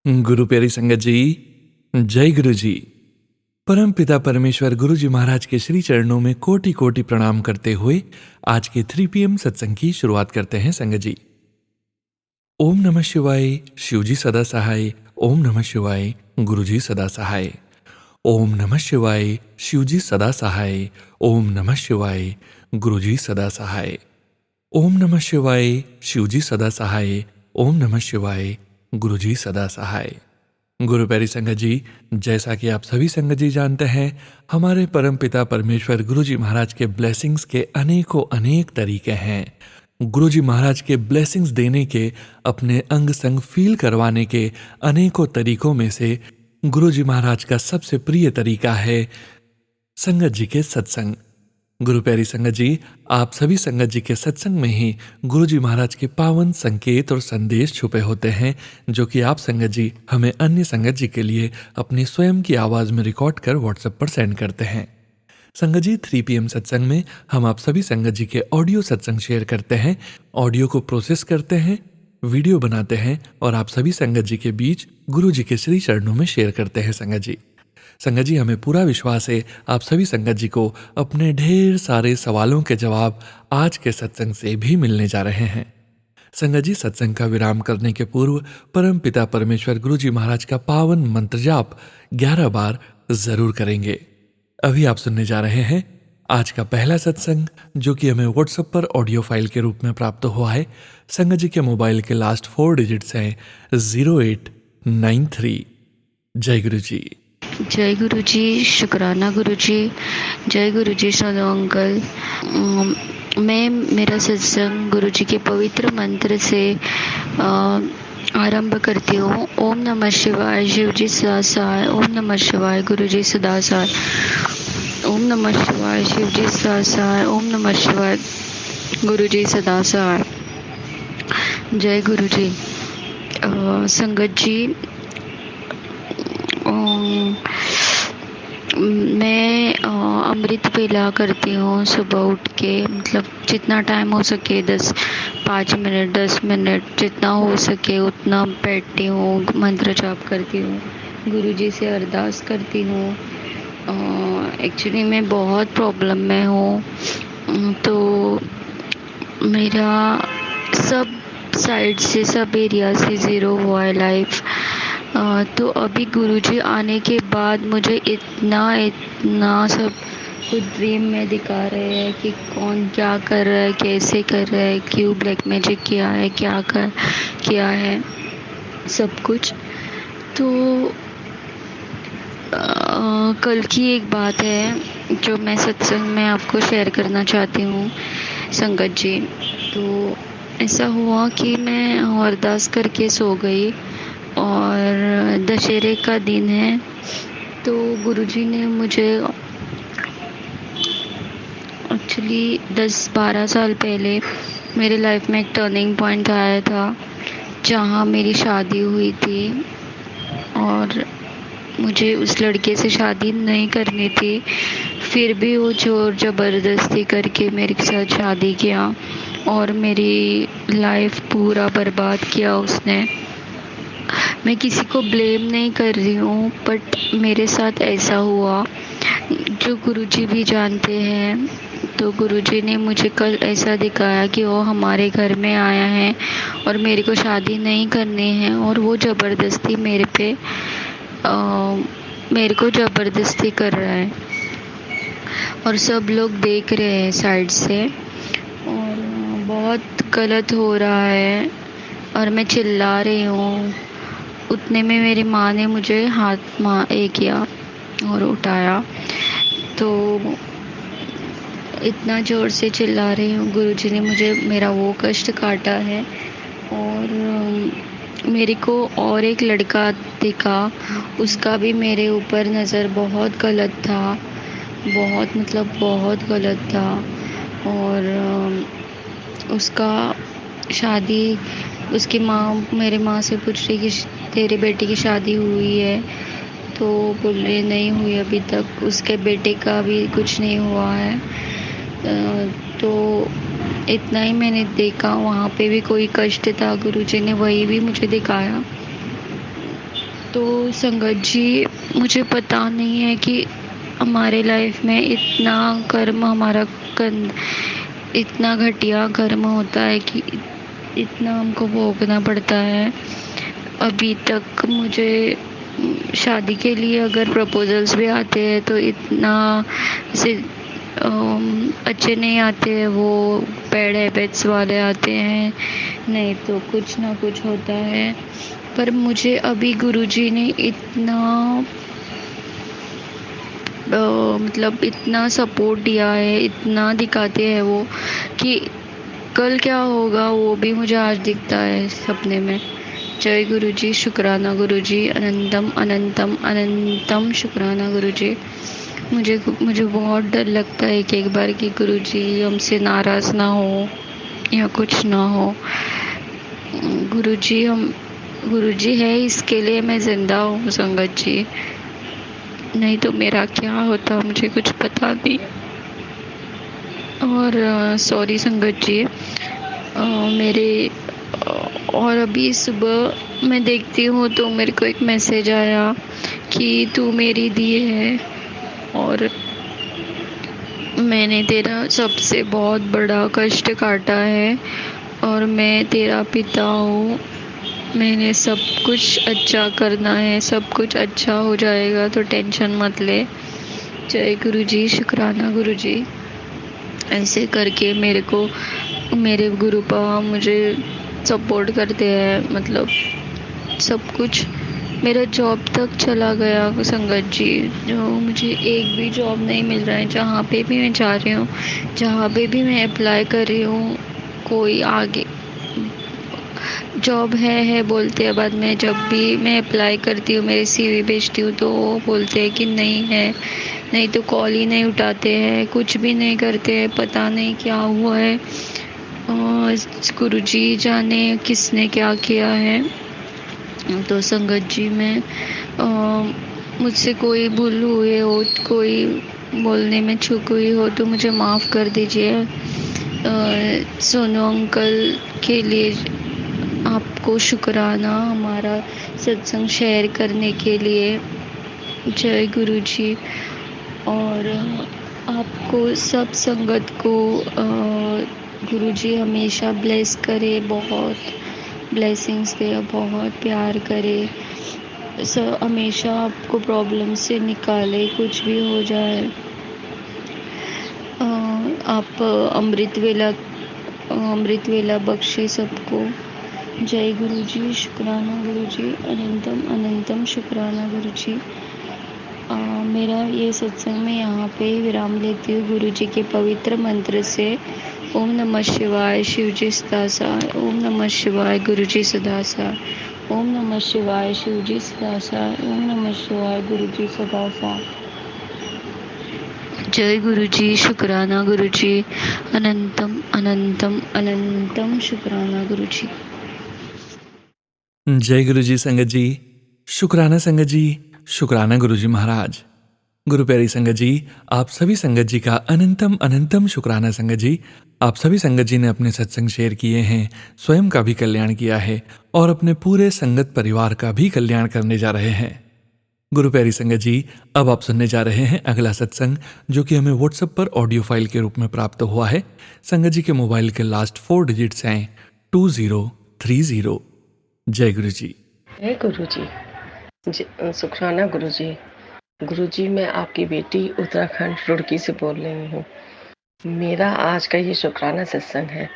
गुरु प्यारी संगत जी, जय गुरु जी। परम पिता परमेश्वर गुरु जी महाराज के श्री चरणों में कोटि कोटि प्रणाम करते हुए आज के 3 PM सत्संग की शुरुआत करते हैं संगत जी। ओम नमः शिवाय, शिव जी सदा सहाय। ओम नमः शिवाय, गुरु जी सदा सहाय। ओम नमः शिवाय, शिव जी सदा सहाय। ओम नमः शिवाय, गुरु जी सदा सहाय। ओम नमः शिवाय, शिव जी सदा सहाय। ओम नमः शिवाय, गुरु जी सदा सहाय। गुरु प्यारी संगत जी, जैसा कि आप सभी संगत जी जानते हैं, हमारे परम पिता परमेश्वर गुरु जी महाराज के ब्लेसिंग्स के अनेकों अनेक तरीके हैं। गुरु जी महाराज के ब्लेसिंग्स देने के, अपने अंग संग फील करवाने के अनेकों तरीकों में से गुरु जी महाराज का सबसे प्रिय तरीका है संगत जी के सत्संग। गुरु प्यारी संगत जी, आप सभी संगत जी के सत्संग में ही गुरु जी महाराज के पावन संकेत और संदेश छुपे होते हैं, जो कि आप संगत जी हमें अन्य संगत जी के लिए अपनी स्वयं की आवाज़ में रिकॉर्ड कर व्हाट्सएप पर सेंड करते हैं। संगत जी, 3 PM सत्संग में हम आप सभी संगत जी के ऑडियो सत्संग शेयर करते हैं, ऑडियो को प्रोसेस करते हैं, वीडियो बनाते हैं और आप सभी संगत जी के बीच गुरु जी के श्री चरणों में शेयर करते हैं संगत जी। संगत जी, हमें पूरा विश्वास है आप सभी संगत जी को अपने ढेर सारे सवालों के जवाब आज के सत्संग से भी मिलने जा रहे हैं। संगत जी, सत्संग का विराम करने के पूर्व परम पिता परमेश्वर गुरु जी महाराज का पावन मंत्र जाप 11 बार जरूर करेंगे। अभी आप सुनने जा रहे हैं आज का पहला सत्संग, जो कि हमें व्हाट्सएप पर ऑडियो फाइल के रूप में प्राप्त हुआ है। संगत जी के मोबाइल के लास्ट 4 डिजिट्स हैं 0893। जय गुरु जी। जय गुरु जी, शुक्राना गुरु जी। जय गुरु जी सोनू अंकल। मैं मेरा सत्संग गुरु जी के पवित्र मंत्र से आरंभ करती हूँ। ओम नमः शिवाय, शिव जी सदा सहाय। ओम नमः शिवाय, गुरु जी सदा सहाय। ओम नमः शिवाय, शिव जी सदा सहाय। ओम नमः शिवाय, गुरु जी सदा सहाय। जय गुरु जी। संगत जी, मैं अमृत वेला करती हूँ सुबह उठ के, मतलब जितना टाइम हो सके 5 मिनट 10 मिनट जितना हो सके उतना बैठती हूँ, मंत्र जाप करती हूँ, गुरु जी से अरदास करती हूँ। एक्चुअली मैं बहुत प्रॉब्लम में हूँ, तो मेरा सब साइड से, सब एरिया से ज़ीरो हुआ है लाइफ। तो अभी गुरुजी आने के बाद मुझे इतना सब कुछ ड्रीम में दिखा रहे हैं कि कौन क्या कर रहा है, कैसे कर रहा है, क्यों ब्लैक मैजिक किया है, किया है, सब कुछ। तो कल की एक बात है जो मैं सत्संग में आपको शेयर करना चाहती हूँ संगत जी। तो ऐसा हुआ कि मैं अरदास करके सो गई और दशहरे का दिन है, तो गुरुजी ने मुझे एक्चुअली 10-12 साल पहले मेरे लाइफ में एक टर्निंग पॉइंट आया था, जहाँ मेरी शादी हुई थी और मुझे उस लड़के से शादी नहीं करनी थी। फिर भी वो जोर ज़बरदस्ती करके मेरे साथ शादी किया और मेरी लाइफ पूरा बर्बाद किया उसने। मैं किसी को ब्लेम नहीं कर रही हूँ, बट मेरे साथ ऐसा हुआ जो गुरुजी भी जानते हैं। तो गुरुजी ने मुझे कल ऐसा दिखाया कि वो हमारे घर में आया है और मेरे को शादी नहीं करनी है, और वो ज़बरदस्ती मेरे को ज़बरदस्ती कर रहा है और सब लोग देख रहे हैं साइड से, और बहुत गलत हो रहा है और मैं चिल्ला रही हूँ। उतने में मेरी माँ ने मुझे हाथ किया और उठाया, तो इतना ज़ोर से चिल्ला रही हूँ। गुरुजी ने मुझे मेरा वो कष्ट काटा है, और मेरे को और एक लड़का दिखा, उसका भी मेरे ऊपर नज़र बहुत गलत था, बहुत मतलब बहुत गलत था। और उसका शादी, उसकी माँ मेरे माँ से पूछ रही कि तेरे बेटे की शादी हुई है, तो बोल रही नहीं हुई अभी तक, उसके बेटे का भी कुछ नहीं हुआ है। तो इतना ही मैंने देखा, वहाँ पे भी कोई कष्ट था, गुरुजी ने वही भी मुझे दिखाया। तो संगत जी, मुझे पता नहीं है कि हमारे लाइफ में इतना कर्म हमारा गंद इतना घटिया कर्म होता है कि इतना हमको भोगना पड़ता है। अभी तक मुझे शादी के लिए अगर प्रपोजल्स भी आते हैं तो इतना से अच्छे नहीं आते हैं, वो बैड हैबिट्स वाले आते हैं, नहीं तो कुछ ना कुछ होता है। पर मुझे अभी गुरुजी ने इतना मतलब इतना सपोर्ट दिया है, इतना दिखाते हैं वो कि कल क्या होगा वो भी मुझे आज दिखता है सपने में। जय गुरुजी, शुक्राना गुरुजी, अनंतम अनंतम अनंतम शुक्राना गुरुजी। मुझे मुझे बहुत डर लगता है कि एक बार कि गुरुजी हमसे नाराज़ ना हो या कुछ ना हो। गुरुजी है, इसके लिए मैं ज़िंदा हूँ संगत जी, नहीं तो मेरा क्या होता मुझे कुछ पता नहीं। और सॉरी संगत जी, मेरे और अभी सुबह मैं देखती हूँ तो मेरे को एक मैसेज आया कि तू मेरी दी है और मैंने तेरा सबसे बहुत बड़ा कष्ट काटा है और मैं तेरा पिता हूँ। मैंने सब कुछ अच्छा करना है, सब कुछ अच्छा हो जाएगा, तो टेंशन मत ले। जय गुरुजी, शुक्राना गुरुजी। ऐसे करके मेरे गुरुपा मुझे सपोर्ट करते हैं, मतलब सब कुछ। मेरा जॉब तक चला गया संगत जी, जो मुझे एक भी जॉब नहीं मिल रहा है। जहाँ पे भी मैं जा रही हूँ, जहाँ पे भी मैं अप्लाई कर रही हूँ, कोई आगे जॉब है बोलते हैं। बाद में जब भी मैं अप्लाई करती हूँ, मेरे सीवी भेजती हूँ, तो वो बोलते हैं कि नहीं है, नहीं तो कॉल ही नहीं उठाते हैं, कुछ भी नहीं करते हैं, पता नहीं क्या हुआ है। गुरुजी जाने किसने क्या किया है। तो संगत जी, मैं मुझसे कोई भूल हुई हो, कोई बोलने में चूक हुई हो तो मुझे माफ़ कर दीजिए। सोनू अंकल के लिए आपको शुक्राना हमारा सत्संग शेयर करने के लिए। जय गुरुजी। और आपको सब संगत को गुरुजी हमेशा ब्लेस करे, बहुत ब्लेसिंग्स दे, बहुत प्यार करे, हमेशा आपको प्रॉब्लम से निकाले, कुछ भी हो जाए। आप अमृत वेला बख्शे सबको। जय गुरुजी, शुक्राना गुरुजी, अनंतम अनंतम शुक्राना गुरुजी। मेरा ये सत्संग में यहाँ पे विराम लेती हूँ गुरुजी के पवित्र मंत्र से। ओम नमः शिवाय, शिवजी सदा सा। ओम नमः शिवाय, गुरुजी सदा सा। ओम नमः शिवाय, शिवजी सदा सा। ओम नमः शिवाय, गुरुजी सदा सा। जय गुरुजी, शुक्राना गुरुजी, अनंतम अनंतम अनंतम शुक्राना गुरुजी। जय गुरु जी संगत जी, शुक्राना संगत जी, शुक्राना गुरु जी महाराज। गुरु प्यारी संगत जी, आप सभी संगत जी का अनंतम अनंतम शुक्राना संगत जी। आप सभी संगत जी ने अपने सत्संग शेयर किए हैं, स्वयं का भी कल्याण किया है और अपने पूरे संगत परिवार का भी कल्याण करने जा रहे हैं। गुरु प्यारी संगत जी, अब आप सुनने जा रहे हैं अगला सत्संग, जो कि हमें व्हाट्सएप पर ऑडियो फाइल के रूप में प्राप्त हुआ है। संगत जी के मोबाइल के लास्ट 4 डिजिट्स हैं 2030। जय गुरु जी। जय गुरु जी। शुक्राना गुरु जी। गुरु जी, मैं आपकी बेटी उत्तराखंड रुड़की से बोल रही हूँ। मेरा आज का ये शुक्राना सत्संग है,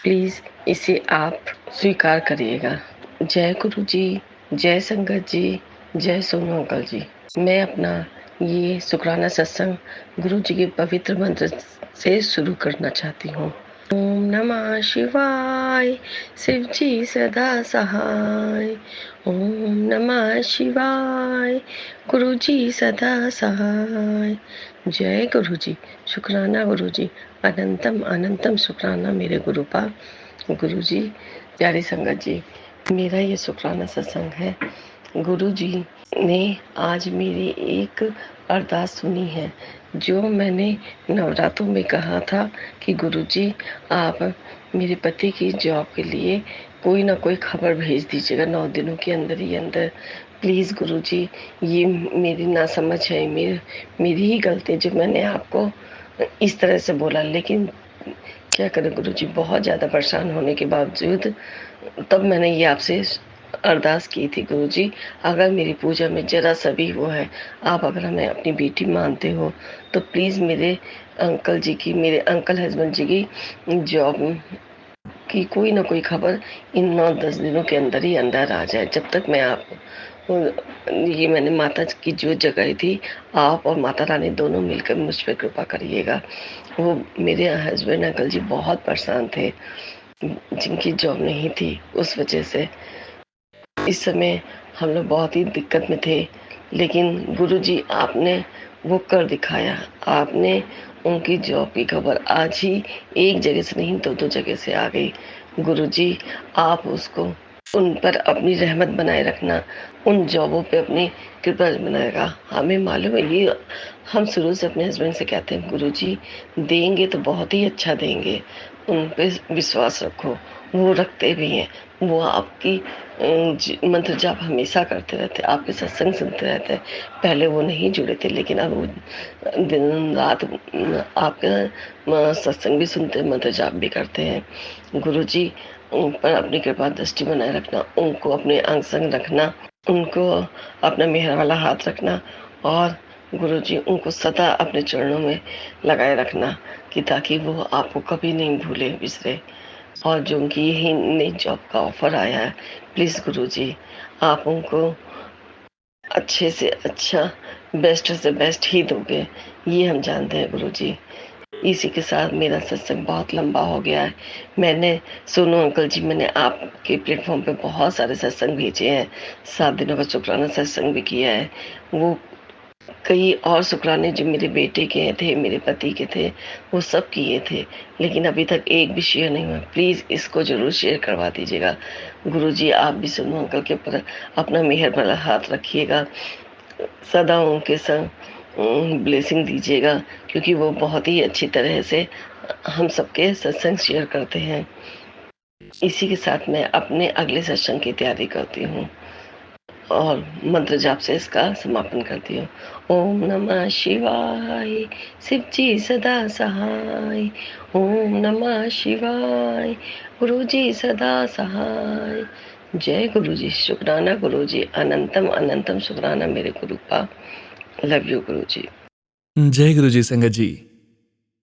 प्लीज इसे आप स्वीकार करिएगा। जय गुरु जी, जय संगत जी, जय सोनू अंकल जी। मैं अपना ये शुक्राना सत्संग गुरु जी के पवित्र मंत्र से शुरू करना चाहती हूँ। ओम नमः शिवाय, शिव जी सदा सहाय। ओम नमः शिवाय, गुरु जी सदा सहाय। जय गुरु जी, शुक्राना गुरु जी, अनंतम अनंतम शुक्राना मेरे गुरुपा। गुरु जी, प्यारी संगत जी, मेरा ये शुक्राना सत्संग है। गुरु जी ने आज मेरी एक अरदास सुनी है, जो मैंने नवरात्रों में कहा था कि गुरुजी आप मेरे पति की जॉब के लिए कोई ना कोई खबर भेज दीजिएगा 9 दिनों के अंदर ही अंदर। प्लीज़ गुरुजी, ये मेरी नासमझ है, मेरी ही गलती है जो मैंने आपको इस तरह से बोला। लेकिन क्या करें गुरुजी, बहुत ज़्यादा परेशान होने के बावजूद तब मैंने ये आपसे अरदास की थी गुरुजी, अगर मेरी पूजा में ज़रा सा भी वो है, आप अगर हमें अपनी बेटी मानते हो, तो प्लीज़ मेरे मेरे अंकल हस्बैंड जी की जॉब की कोई ना कोई खबर इन 9-10 दिनों के अंदर ही अंदर आ जाए। जब तक मैं आप ये मैंने माता की जोत जगाई थी, आप और माता रानी दोनों मिलकर मुझ पे कृपा करिएगा। वो मेरे हस्बैंड अंकल जी बहुत परेशान थे, जिनकी जॉब नहीं थी उस वजह से। इस समय हम लोग बहुत ही दिक्कत में थे, लेकिन गुरुजी आपने वो कर दिखाया। आपने उनकी जॉब की खबर आज ही एक जगह से नहीं 2-2 जगह से आ गई। गुरुजी, आप उसको उन पर अपनी रहमत बनाए रखना, उन जॉबों पे अपनी कृपा बनाए रखा। हमें मालूम है, ये हम शुरू से अपने हस्बैंड से कहते हैं गुरुजी देंगे तो बहुत ही अच्छा देंगे, उन पे विश्वास रखो। वो रखते भी हैं। वो आपकी मंत्र जाप हमेशा करते रहते हैं, आपके सत्संग सुनते रहते हैं। पहले वो नहीं जुड़े थे, लेकिन अब वो दिन रात आपका सत्संग भी सुनते हैं, मंत्र जाप भी करते हैं। गुरुजी, उन पर अपनी कृपा दृष्टि बनाए रखना, उनको अपने अंग संग रखना, उनको अपना मेहर वाला हाथ रखना, और गुरुजी उनको सदा अपने चरणों में लगाए रखना, कि ताकि वो आपको कभी नहीं भूले बिसरे। और जो उनकी यही नई जॉब का ऑफर आया है, प्लीज़ गुरुजी आप उनको अच्छे से अच्छा, बेस्ट से बेस्ट ही दोगे, ये हम जानते हैं गुरुजी। इसी के साथ मेरा सत्संग बहुत लंबा हो गया है। मैंने सोनू अंकल जी, मैंने आपके प्लेटफॉर्म पे बहुत सारे सत्संग भेजे हैं। 7 दिनों का शुक्राना सत्संग भी किया है। वो कई और शुक्राने जो मेरे बेटे के थे, मेरे पति के थे, वो सब किए थे, लेकिन अभी तक एक भी शेयर नहीं हुआ। प्लीज़ इसको ज़रूर शेयर करवा दीजिएगा। गुरुजी, आप भी सोनू अंकल के ऊपर अपना मेहर भरा हाथ रखिएगा, सदा उनके संग ब्लेसिंग दीजिएगा, क्योंकि वो बहुत ही अच्छी तरह से हम सबके सत्संग शेयर करते हैं। इसी के साथ मैं अपने अगले सत्संग की तैयारी करती हूँ और मंत्र जाप से इसका समापन करती हूँ। ओम नमः शिवाय, शिव जी सदा सहाय। ओम नमः शिवाय, गुरु जी सदा सहाय। जय गुरु जी, शुक्राना गुरु जी, अनंतम अनंतम शुक्राना मेरे गुरु का। लव यू गुरु जी। जय गुरु जी संगत जी।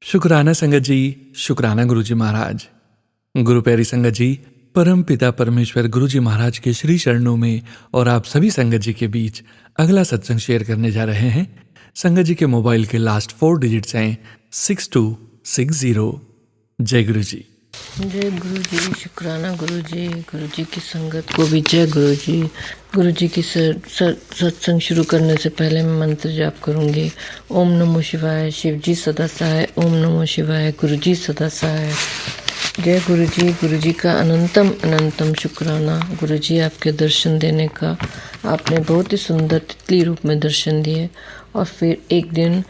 शुक्राना संगत जी, शुक्राना गुरु जी महाराज। गुरु प्यारी संगत जी, परम पिता परमेश्वर गुरु जी महाराज के श्री चरणों में और आप सभी संगत जी के बीच अगला सत्संग शेयर करने जा रहे हैं। संगत जी के मोबाइल के लास्ट 4 डिजिट्स हैं 6260। जय गुरु जी। जय गुरु जी, शुक्राना गुरु जी की संगत को भी जय गुरु जी। गुरु जी की सत्संग शुरू करने से पहले मैं मंत्र जाप करूंगी। ओम नमो शिवाय, शिव जी सदा सहाय। ओम नमो शिवाय, गुरु जी सदा सहाय। जय गुरु जी का अनंतम अनंतम शुक्राना। गुरु जी, आपके दर्शन देने का, आपने बहुत ही सुंदर तितली रूप में दर्शन दिए, और फिर एक दिन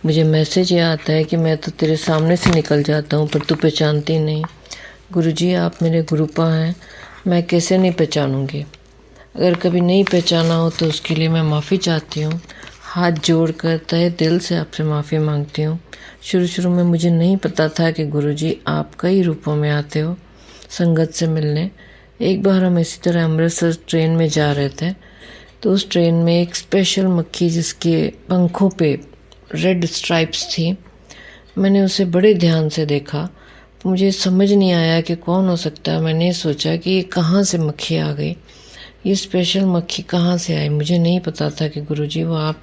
मुझे मैसेज ये आता है कि मैं तो तेरे सामने से निकल जाता हूँ पर तू पहचानती नहीं। गुरुजी, आप मेरे गुरुपा हैं, मैं कैसे नहीं पहचानूंगी। अगर कभी नहीं पहचाना हो तो उसके लिए मैं माफ़ी चाहती हूँ। हाथ जोड़कर तहे दिल से आपसे माफ़ी मांगती हूँ। शुरू में मुझे नहीं पता था कि गुरुजी आप कई रूपों में आते हो संगत से मिलने। एक बार हम इसी तरह अमृतसर ट्रेन में जा रहे थे, तो उस ट्रेन में एक स्पेशल मक्खी जिसके पंखों पे रेड स्ट्राइप्स थी, मैंने उसे बड़े ध्यान से देखा। मुझे समझ नहीं आया कि कौन हो सकता है। मैंने सोचा कि ये कहाँ से मक्खी आ गई, ये स्पेशल मक्खी कहाँ से आई। मुझे नहीं पता था कि गुरुजी वो आप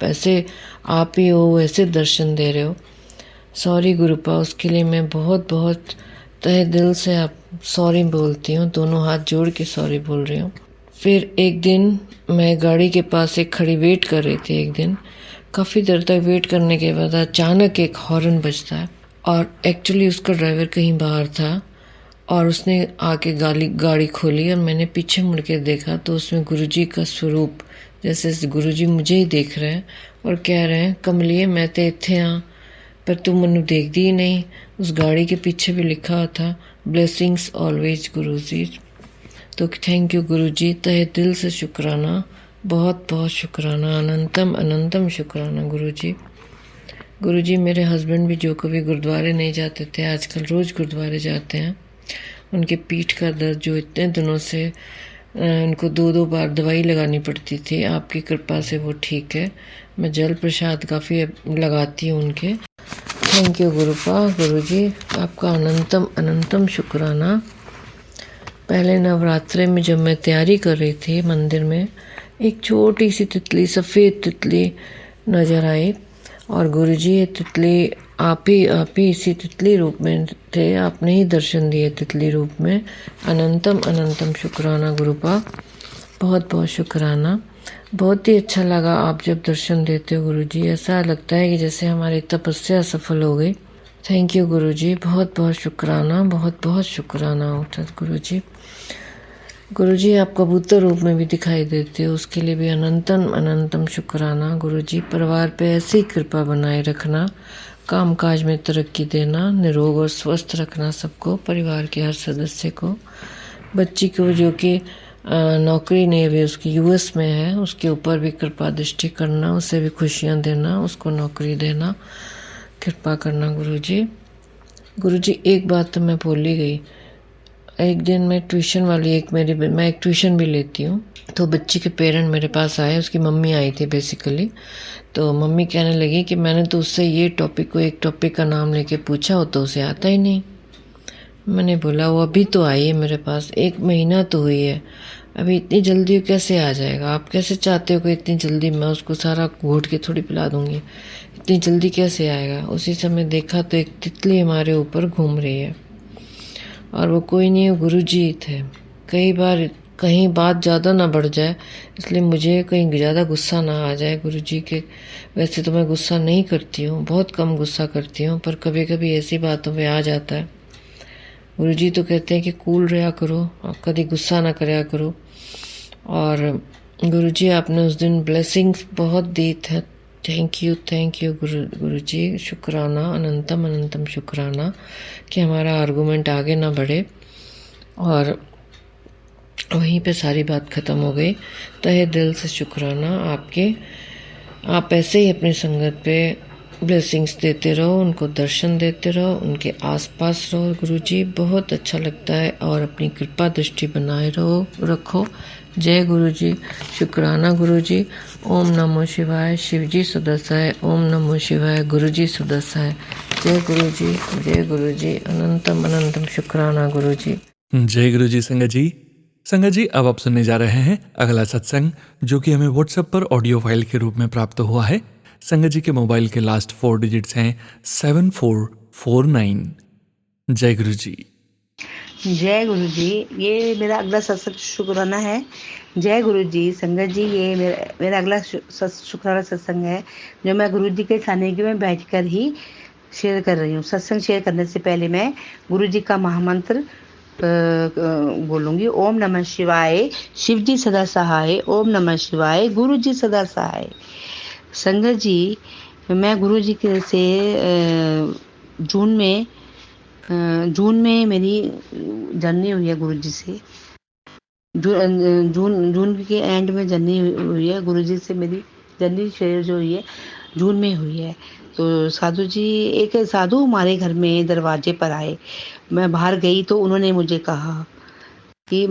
ही हो, ऐसे दर्शन दे रहे हो। सॉरी गुरुपा, उसके लिए मैं बहुत बहुत तहे दिल से आप सॉरी बोलती हूँ। दोनों हाथ जोड़ के सॉरी बोल रही हूँ। फिर एक दिन मैं गाड़ी के पास एक खड़ी वेट कर रही थी। एक दिन काफ़ी देर तक वेट करने के बाद अचानक एक हॉर्न बजता है, और एक्चुअली उसका ड्राइवर कहीं बाहर था, और उसने आके गाड़ी खोली, और मैंने पीछे मुड़ के देखा तो उसमें गुरुजी का स्वरूप, जैसे गुरुजी मुझे ही देख रहे हैं और कह रहे हैं, कमलिए मैं तो इत्थे हाँ पर तू मैनू देखदी ही नहीं। उस गाड़ी के पीछे भी लिखा था, ब्लेसिंग्स ऑलवेज गुरुजी। तो थैंक यू गुरुजी, तहे दिल से शुक्राना, बहुत बहुत शुक्राना, अनंतम अनंतम शुक्राना गुरुजी। गुरुजी मेरे हस्बैंड भी जो कभी गुरुद्वारे नहीं जाते थे, आजकल रोज़ गुरुद्वारे जाते हैं। उनके पीठ का दर्द जो इतने दिनों से उनको 2-2 बार दवाई लगानी पड़ती थी, आपकी कृपा से वो ठीक है। मैं जल प्रसाद काफ़ी लगाती हूँ उनके। थैंक यू गुरुजी, आपका अनंतम अनंतम शुक्राना। पहले नवरात्रे में जब मैं तैयारी कर रही थी मंदिर में, एक छोटी सी तितली, सफ़ेद तितली नज़र आई और गुरुजी ये तितली आप ही इसी तितली रूप में थे, आपने ही दर्शन दिए तितली रूप में। अनंतम अनंतम शुक्राना गुरुपा, बहुत बहुत शुक्राना। बहुत ही अच्छा लगा आप जब दर्शन देते हो गुरुजी, ऐसा लगता है कि जैसे हमारी तपस्या सफल हो गई। थैंक यू गुरुजी, बहुत बहुत शुक्राना, बहुत बहुत शुक्राना होता गुरुजी। गुरुजी आप कबूतर रूप में भी दिखाई देते हो, उसके लिए भी अनंतम अनंतम शुक्राना गुरुजी। परिवार पे ऐसी कृपा बनाए रखना, कामकाज में तरक्की देना, निरोग और स्वस्थ रखना सबको, परिवार के हर सदस्य को। बच्ची को जो कि नौकरी नहीं अभी उसकी यूएस में है, उसके ऊपर भी कृपा दृष्टि करना, उसे भी खुशियाँ देना, उसको नौकरी देना, कृपा करना गुरुजी। गुरुजी एक बात तो मैं भूल ही गई, एक दिन मैं ट्यूशन वाली मैं एक ट्यूशन भी लेती हूँ, तो बच्ची के पेरेंट मेरे पास आए, उसकी मम्मी आई थी बेसिकली। तो मम्मी कहने लगी कि मैंने तो उससे एक टॉपिक का नाम लेके पूछा हो तो उसे आता ही नहीं। मैंने बोला वो अभी तो आई है मेरे पास, 1 महीना तो हुई है, अभी इतनी जल्दी कैसे आ जाएगा? आप कैसे चाहते हो कि इतनी जल्दी मैं उसको सारा घोट के थोड़ी पिला दूंगी, इतनी जल्दी कैसे आएगा? उसी समय देखा तो एक तितली हमारे ऊपर घूम रही है और वो कोई नहीं, गुरुजी थे। कई बार कहीं बात ज़्यादा ना बढ़ जाए, इसलिए मुझे कहीं ज़्यादा गुस्सा ना आ जाए गुरुजी के। वैसे तो मैं गुस्सा नहीं करती हूँ, बहुत कम गुस्सा करती हूँ, पर कभी कभी ऐसी बातों पे आ जाता है। गुरुजी तो कहते हैं कि कूल रहा करो, आप कभी गुस्सा ना करया करो। और गुरुजी आपने उस दिन ब्लेसिंग्स बहुत दी थे, थैंक यू गुरुजी, शुक्राना, अनंतम अनंतम शुक्राना कि हमारा आर्गूमेंट आगे ना बढ़े और वहीं पे सारी बात ख़त्म हो गई। तहे दिल से शुक्राना आपके, आप ऐसे ही अपनी संगत पे ब्लेसिंग्स देते रहो, उनको दर्शन देते रहो, उनके आसपास रहो गुरुजी, बहुत अच्छा लगता है। और अपनी कृपा दृष्टि बनाए रखो। जय गुरुजी, शुक्राना गुरुजी। ओम नमो शिवाय, शिवजी सदस्य, ओम नमो शिवाय, गुरुजी सदस्य। जय गुरुजी, अनंतम अनंतम शुक्राना गुरुजी। जय गुरु जी। संगत जी अब आप सुनने जा रहे हैं अगला सत्संग, जो कि हमें व्हाट्सएप पर ऑडियो फाइल के रूप में प्राप्त हुआ है। संगत जी के मोबाइल के लास्ट 4 डिजिट्स हैं 7449। जय गुरु जी। जय गुरु जी। ये मेरा अगला सत्संग शुक्राना है। जय गुरु जी। संगत जी, ये मेरा अगला शुक्राना सत्संग है, जो मैं गुरु जी के सानिध्य में बैठकर ही शेयर कर रही हूँ। सत्संग शेयर करने से पहले मैं गुरु जी का महामंत्र बोलूंगी। ओम नमः शिवाय, शिव जी सदा सहाय। ओम नमः शिवाय, गुरु जी सदा सहाय। संगत जी, मैं गुरु जी के से जून में मेरी जर्नी हुई है गुरु जी से। जून के एंड में जर्नी हुई है गुरु जी से। मेरी जर्नी शेयर जो हुई है जून में हुई है। तो एक साधु हमारे घर में दरवाजे पर आए। मैं बाहर गई तो उन्होंने मुझे कहा कि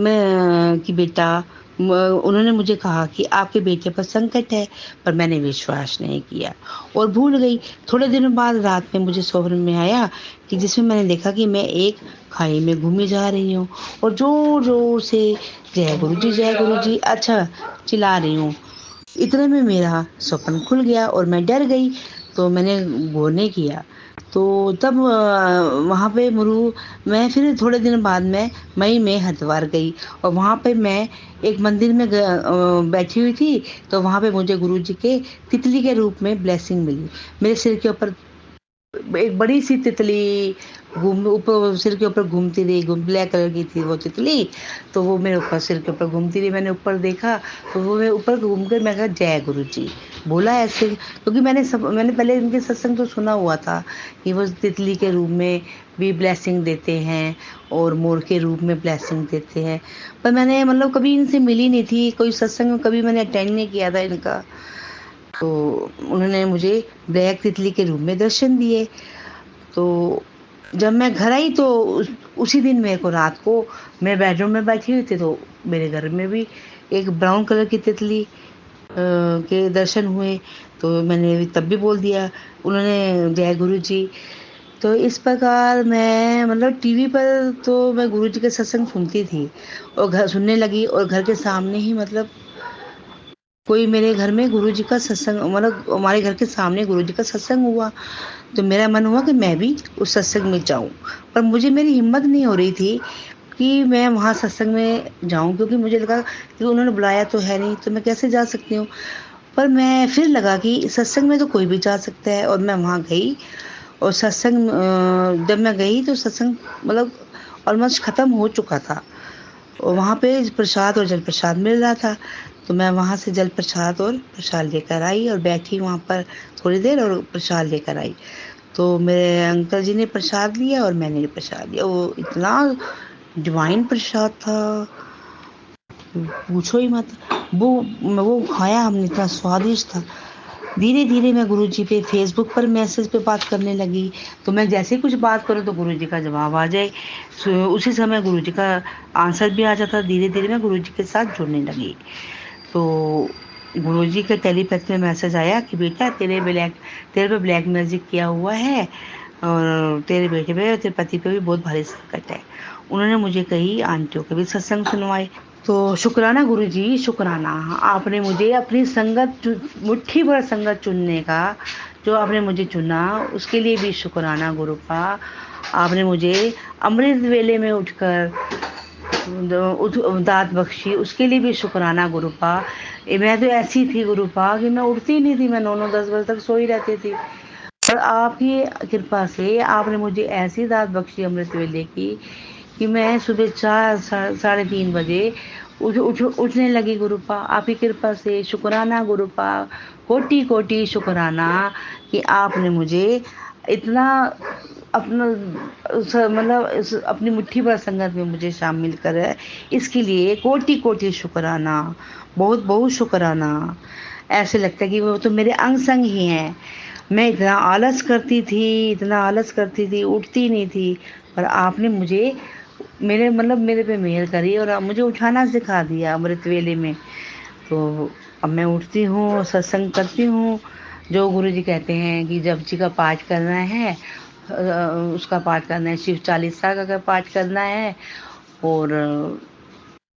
बेटा, उन्होंने मुझे कहा कि आपके बेटे पर संकट है, पर मैंने विश्वास नहीं किया और भूल गई। थोड़े दिनों बाद रात में मुझे स्वप्न में आया कि जिसमें मैंने देखा कि मैं एक खाई में घूमे जा रही हूँ और जोर जोर से जय गुरु जी अच्छा चिल्ला रही हूँ। इतने में मेरा स्वप्न खुल गया और मैं डर गई। तो मैंने गौर नहीं किया। तो तब वहाँ पे मैं फिर थोड़े दिन बाद मई में हरिद्वार गई और वहाँ पे मैं एक मंदिर में बैठी हुई थी। तो वहाँ पे मुझे गुरु जी के तितली के रूप में ब्लेसिंग मिली। मेरे सिर के ऊपर एक बड़ी सी तितली सिर के ऊपर घूमती रही। ब्लैक कलर की थी वो तितली। तो वो मेरे ऊपर सिर के ऊपर घूमती रही। मैंने ऊपर देखा तो वो मैं ऊपर घूम कर मैं कहा जय गुरु जी। बोला ऐसे, क्योंकि मैंने पहले इनके सत्संग तो सुना हुआ था कि वो तितली के रूप में भी ब्लेसिंग देते हैं और मोर के रूप में ब्लेसिंग देते हैं, पर मैंने मतलब कभी इनसे मिली नहीं थी, कोई सत्संग कभी मैंने अटेंड नहीं किया था इनका। तो उन्होंने मुझे ब्लैक तितली के रूप में दर्शन दिए। तो जब मैं घर आई तो उसी दिन मेरे को रात को, मैं बेडरूम में बैठी हुई थी, तो मेरे घर में भी एक ब्राउन कलर की तितली के दर्शन हुए। तो मैंने तब भी बोल दिया, उन्होंने जय गुरु जी। तो इस प्रकार मैं मतलब टीवी पर तो मैं गुरु जी के सत्संग सुनती थी और घर सुनने लगी, और घर के सामने ही मतलब कोई मेरे घर में गुरु जी का सत्संग, मतलब हमारे घर के सामने गुरु जी का सत्संग हुआ। तो मेरा मन हुआ कि मैं भी उस सत्संग में जाऊं, पर मुझे मेरी हिम्मत नहीं हो रही थी कि मैं वहाँ सत्संग में जाऊं, क्योंकि मुझे लगा कि उन्होंने बुलाया तो है नहीं, तो मैं कैसे जा सकती हूँ। पर मैं फिर लगा कि सत्संग में तो कोई भी जा सकता है, और मैं वहाँ गई। और सत्संग जब मैं गई तो सत्संग मतलब ऑलमोस्ट ख़त्म हो चुका था, और वहाँ पे प्रसाद और जल प्रसाद मिल रहा था। तो मैं वहाँ से जल प्रसाद और प्रसाद लेकर आई और बैठी वहाँ पर थोड़ी देर और प्रसाद लेकर आई। तो मेरे अंकल जी ने प्रसाद लिया और मैंने भी प्रसाद लिया। वो इतना डिवाइन प्रसाद था, पूछो ही मत। वो खाया हमने, इतना स्वादिष्ट था। धीरे धीरे मैं गुरुजी पे फेसबुक पर मैसेज पे बात करने लगी। तो मैं जैसे ही कुछ बात करूँ तो गुरुजी का जवाब आ जाए, उसी समय गुरुजी का आंसर भी आ जाता। धीरे धीरे मैं गुरुजी के साथ जुड़ने लगी। तो गुरुजी के टेलीपैथ में मैसेज आया कि बेटा तेरे पे ब्लैक मैजिक किया हुआ है, और तेरे बेटे पे और तेरे पति पे भी बहुत भारी संकट है। उन्होंने मुझे कई आंटियों के भी सत्संग सुनवाए। तो शुक्राना गुरुजी, शुक्राना। आपने मुझे अपनी संगत मुट्ठी भर संगत चुनने का, जो आपने मुझे चुना उसके लिए भी शुक्राना गुरुपा। आपने मुझे अमृत वेले में उठकर दात बख्शी, उसके लिए भी शुक्राना गुरुपा। मैं तो ऐसी थी गुरुपा कि मैं उठती नहीं थी, मैं 9-9 10 बजे तक सोई रहती थी। और आपकी कृपा से आपने मुझे ऐसी दात बख्शी अमृत वेले की कि मैं सुबह 4 साढ़े 3 बजे उठने लगी गुरुपा। आपकी कृपा से शुक्राना गुरुपा, कोटि कोटि शुक्राना कि आपने मुझे इतना अपना मतलब अपनी मुट्ठी भर संगत में मुझे शामिल करा, इसके लिए कोटि कोटि शुक्राना, बहुत बहुत शुक्राना। ऐसे लगता है कि वो तो मेरे अंग संग ही हैं। मैं इतना आलस करती थी, उठती नहीं थी, पर आपने मुझे मेरे पे मेहर करी और मुझे उठाना सिखा दिया अमृत वेले में। तो अब मैं उठती हूँ, सत्संग करती हूँ। जो गुरुजी कहते हैं कि जप जी का पाठ करना है, उसका पाठ करना है, शिव चालीसा का पाठ करना है, और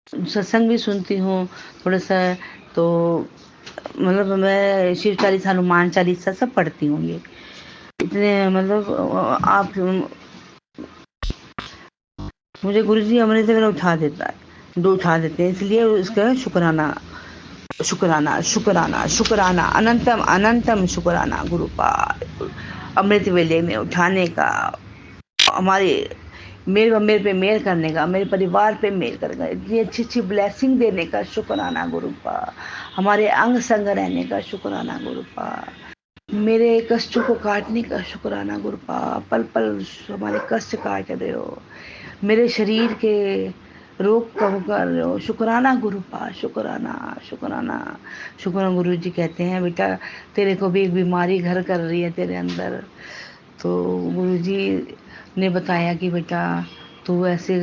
सत्संग भी सुनती हूँ थोड़ा सा। तो मतलब मैं शिव चालीसा, हनुमान चालीसा सब पढ़ती हूँ। ये इतने मतलब आप मुझे गुरुजी अमृत वेला उठा देते हैं, इसलिए उसका शुक्राना शुक्राना शुक्राना शुक्राना, अनंतम अनंतम शुक्राना गुरुपाद। अमृत वेले में उठाने का, हमारे मेरे पे मेल करने का, मेरे परिवार पे मेल करने का, इतनी अच्छी अच्छी ब्लेसिंग देने का शुक्राना गुरुपा। हमारे अंग संग रहने का शुक्राना गुरुपा। मेरे कष्टों को काटने का शुक्राना गुरुपा। पल पल हमारे कष्ट काट रहे हो, मेरे शरीर के रोग कम कर रहे हो। शुक्राना गुरुपा, शुक्राना शुक्राना शुक्राना। गुरु जी कहते हैं बेटा तेरे को भी एक बीमारी घर कर रही है तेरे अंदर। तो गुरु जी ने बताया कि बेटा तू ऐसे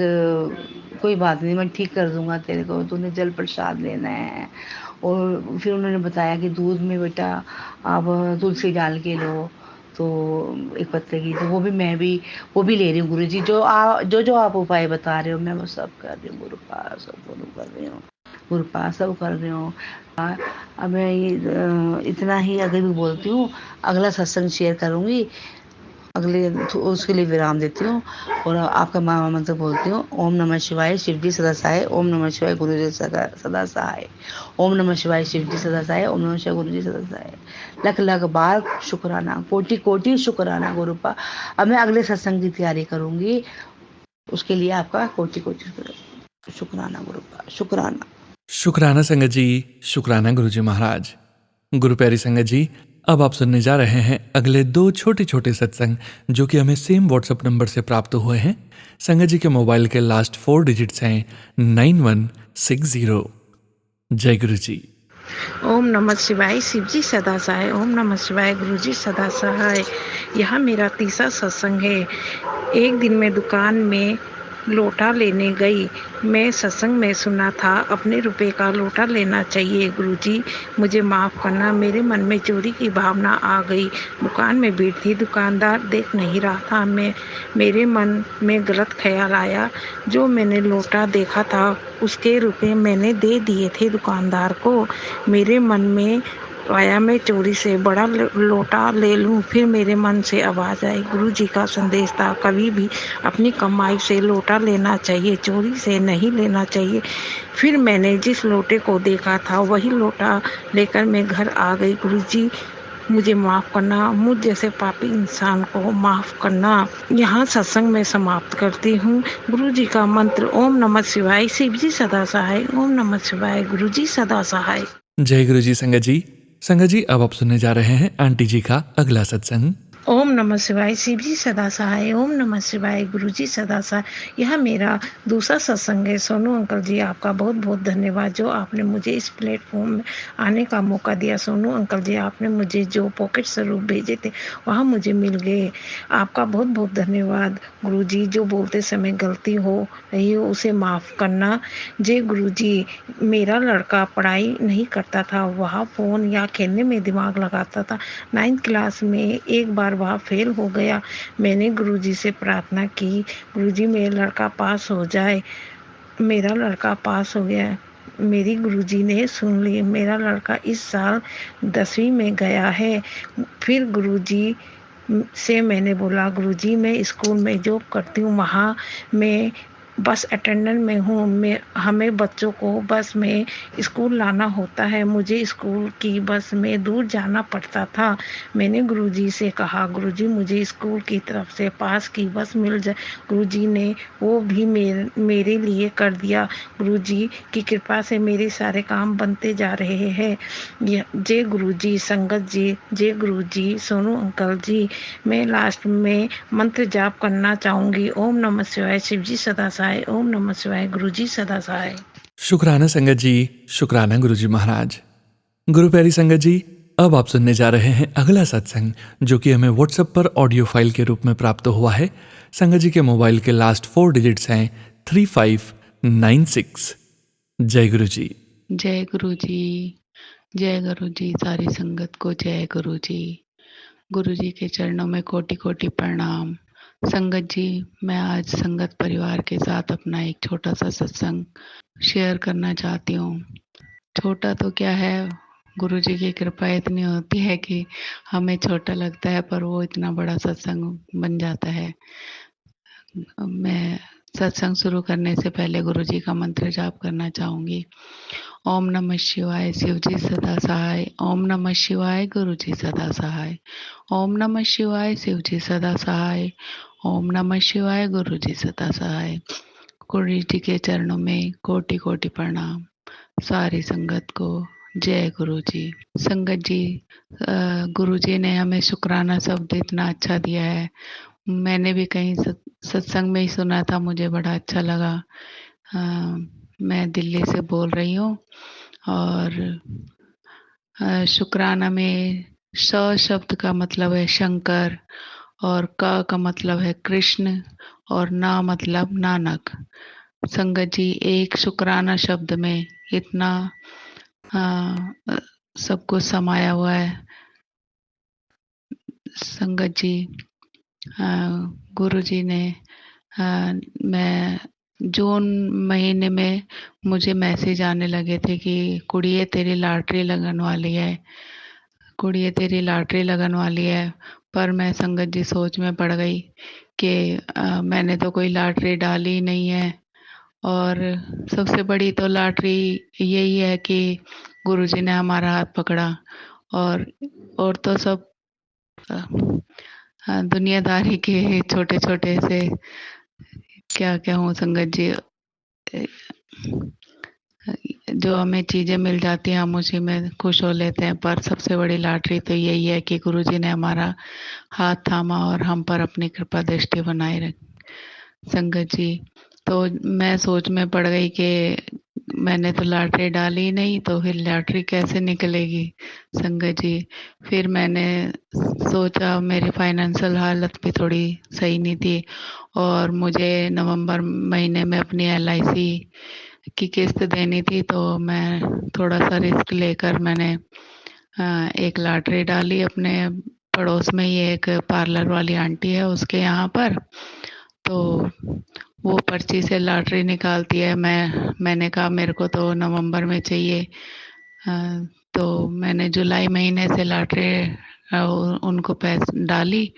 कोई बात नहीं, मैं ठीक कर दूंगा तेरे को, तूने जल प्रसाद लेना है। और फिर उन्होंने बताया कि दूध में बेटा आप तुलसी डाल के लो, तो एक पत्ते की, तो वो भी ले रही हूँ गुरुजी। जो आप उपाय बता रहे हो मैं वो सब कर रही हूँ गुरुपा, सब कर रही हूँ गुरुपा, सब कर रही हूँ। अब मैं ये इतना ही अगर भी बोलती हूँ, अगला सत्संग शेयर करूँगी, अगले तो उसके लिए विराम देती हूँ और आपका मामा मंत्र बोलती हूँ। ओम नमः शिवाय, शिवजी सदा सहाय। ओम नमः शिवाय, गुरुजी सदा सहाय। ओम नमः शिवाय, शिवजी सदा सहाय। ओम नमः शिवाय, गुरुजी सदा सहाय। लख लख बार शुक्राना, कोटि कोटि शुक्राना गुरुपा। अब मैं अगले सत्संग की तैयारी करूँगी, उसके लिए आपका कोटि कोटि शुक्राना गुरुपा, शुक्राना। शुक्राना संगत जी, शुक्राना गुरुजी महाराज। गुरु प्यारी संगत जी, अब आप सुनने जा रहे हैं अगले 2 छोटे-छोटे सत्संग जो कि हमें सेम व्हाट्सएप नंबर से प्राप्त हुए हैं। संगत जी के मोबाइल के लास्ट 4 डिजिट्स हैं 9160। जय गुरु जी। ओम नमः शिवाय। शिव जी सदा सहाय। ओम नमः शिवाय। गुरु जी सदा सहाय। यह मेरा तीसरा सत्संग है। एक दिन मैं दुकान में लोटा लेने गई। मैं सत्संग में सुना था अपने रुपए का लोटा लेना चाहिए। गुरुजी मुझे माफ़ करना, मेरे मन में चोरी की भावना आ गई। दुकान में भीड़ थी, दुकानदार देख नहीं रहा था। मेरे मन में गलत ख्याल आया। जो मैंने लोटा देखा था उसके रुपए मैंने दे दिए थे दुकानदार को। मेरे मन में आया मैं चोरी से बड़ा लोटा ले लूं। फिर मेरे मन से आवाज़ आई, गुरु जी का संदेश था, कभी भी अपनी कमाई से लोटा लेना चाहिए, चोरी से नहीं लेना चाहिए। फिर मैंने जिस लोटे को देखा था वही लोटा लेकर मैं घर आ गई। गुरु जी मुझे माफ़ करना, मुझ जैसे पापी इंसान को माफ़ करना। यहाँ सत्संग में समाप्त करती हूँ। गुरु जी का मंत्र ओम नमः शिवाय। शिव जी सदा सहाय। ओम नमः शिवाय। गुरु जी सदा सहाय। जय गुरु जी संगत जी। संगत जी, अब आप सुनने जा रहे हैं आंटी जी का अगला सत्संग। ओम नमः शिवाय। शिव जी सदा सहाय। ओम नमः शिवाय। गुरु जी सदा सहाय। यह मेरा दूसरा सत्संग है। सोनू अंकल जी आपका बहुत बहुत धन्यवाद जो आपने मुझे इस प्लेटफॉर्म में आने का मौका दिया। सोनू अंकल जी आपने मुझे जो पॉकेट स्वरूप भेजे थे वहाँ मुझे मिल गए। आपका बहुत बहुत धन्यवाद। गुरु जी जो बोलते समय गलती हो रही हो उसे माफ़ करना। जय गुरु जी। मेरा लड़का पढ़ाई नहीं करता था, वह फ़ोन या खेलने में दिमाग लगाता था। 9th क्लास में एक बार वह फेल हो गया। मैंने गुरुजी से प्रार्थना की, गुरुजी मेरा लड़का पास हो जाए। मेरा लड़का पास हो गया। मेरी गुरुजी ने सुन ली। मेरा लड़का इस साल 10वीं में गया है। फिर गुरुजी से मैंने बोला, गुरुजी मैं स्कूल में जॉब करती हूँ, वहाँ मैं बस अटेंडेंट में हूँ। हमें बच्चों को बस में स्कूल लाना होता है। मुझे स्कूल की बस में दूर जाना पड़ता था। मैंने गुरुजी से कहा, गुरुजी मुझे स्कूल की तरफ से पास की बस मिल जाए। गुरुजी ने वो भी मेरे लिए कर दिया। गुरुजी की कृपा से मेरे सारे काम बनते जा रहे हैं। जय गुरुजी संगत जी। जय गुरुजी। सोनू अंकल जी, मैं लास्ट में मंत्र जाप करना चाहूंगी। ओम नमः शिवाय। शिव जी सदा सहाय। ओम नमः शिवाय। गुरु जी सदा सहाय। शुक्राना संगत जी, शुक्राना गुरु जी महाराज। गुरु प्यारी संगत जी, अब आप सुनने जा रहे हैं अगला सत्संग जो कि हमें व्हाट्सएप पर ऑडियो फाइल के रूप में प्राप्त हुआ है। संगत जी के मोबाइल के लास्ट 4 डिजिट्स हैं 3596। जय गुरु जी। जय गुरु जी। जय गुरु जी। सारी संगत को जय गुरु जी। गुरु जी के चरणों में कोटि कोटि प्रणाम। संगत जी, मैं आज संगत परिवार के साथ अपना एक छोटा सा सत्संग शेयर करना चाहती हूँ। छोटा तो क्या है, गुरु जी की कृपा इतनी होती है कि हमें छोटा लगता है पर वो इतना बड़ा सत्संग बन जाता है। मैं सत्संग शुरू करने से पहले गुरु जी का मंत्र जाप करना चाहूँगी। ओम नमः शिवाय। शिव जी सदा सहाय। ओम नमः शिवाय। गुरु जी सदा सहाय। ओम नमः शिवाय। शिव जी सदा सहाय। ओम नमः शिवाय। गुरु जी सदा सहाय। गुरु जी के चरणों में कोटि कोटि प्रणाम। सारी संगत को जय गुरु जी। संगत जी, गुरु जी ने हमें शुक्राना शब्द इतना अच्छा दिया है। मैंने भी कहीं सत्संग में ही सुना था, मुझे बड़ा अच्छा लगा। मैं दिल्ली से बोल रही हूँ और शुक्राना में श शब्द का मतलब है शंकर और क का मतलब है कृष्ण और ना मतलब नानक। संगत जी, एक शुक्राना शब्द में इतना सब कुछ समाया हुआ है। संगत जी, गुरु जी ने मैं जून महीने में मुझे मैसेज आने लगे थे कि कुड़िए तेरी लॉटरी लगन वाली है, कुड़िए तेरी लॉटरी लगन वाली है। पर मैं संगत जी सोच में पड़ गई कि मैंने तो कोई लॉटरी डाली ही नहीं है। और सबसे बड़ी तो लॉटरी यही है कि गुरु जी ने हमारा हाथ पकड़ा। और तो सब दुनियादारी के छोटे छोटे से क्या क्या हूँ संगत जी। जो हमें चीज़ें मिल जाती हैं हम उसी में खुश हो लेते हैं, पर सबसे बड़ी लॉटरी तो यही है कि गुरुजी ने हमारा हाथ थामा और हम पर अपनी कृपा दृष्टि बनाए रख। संगत जी, तो मैं सोच में पड़ गई कि मैंने तो लॉटरी डाली ही नहीं, तो फिर लॉटरी कैसे निकलेगी। संगत जी, फिर मैंने सोचा, मेरी फाइनेंशियल हालत भी थोड़ी सही नहीं थी और मुझे नवंबर महीने में अपनी LIC की किस्त देनी थी, तो मैं थोड़ा सा रिस्क लेकर मैंने एक लॉटरी डाली। अपने पड़ोस में ही एक पार्लर वाली आंटी है, उसके यहाँ पर, तो वो पर्ची से लॉटरी निकालती है। मैंने कहा मेरे को तो नवंबर में चाहिए। तो मैंने जुलाई महीने से लॉटरी उनको पैसे डाली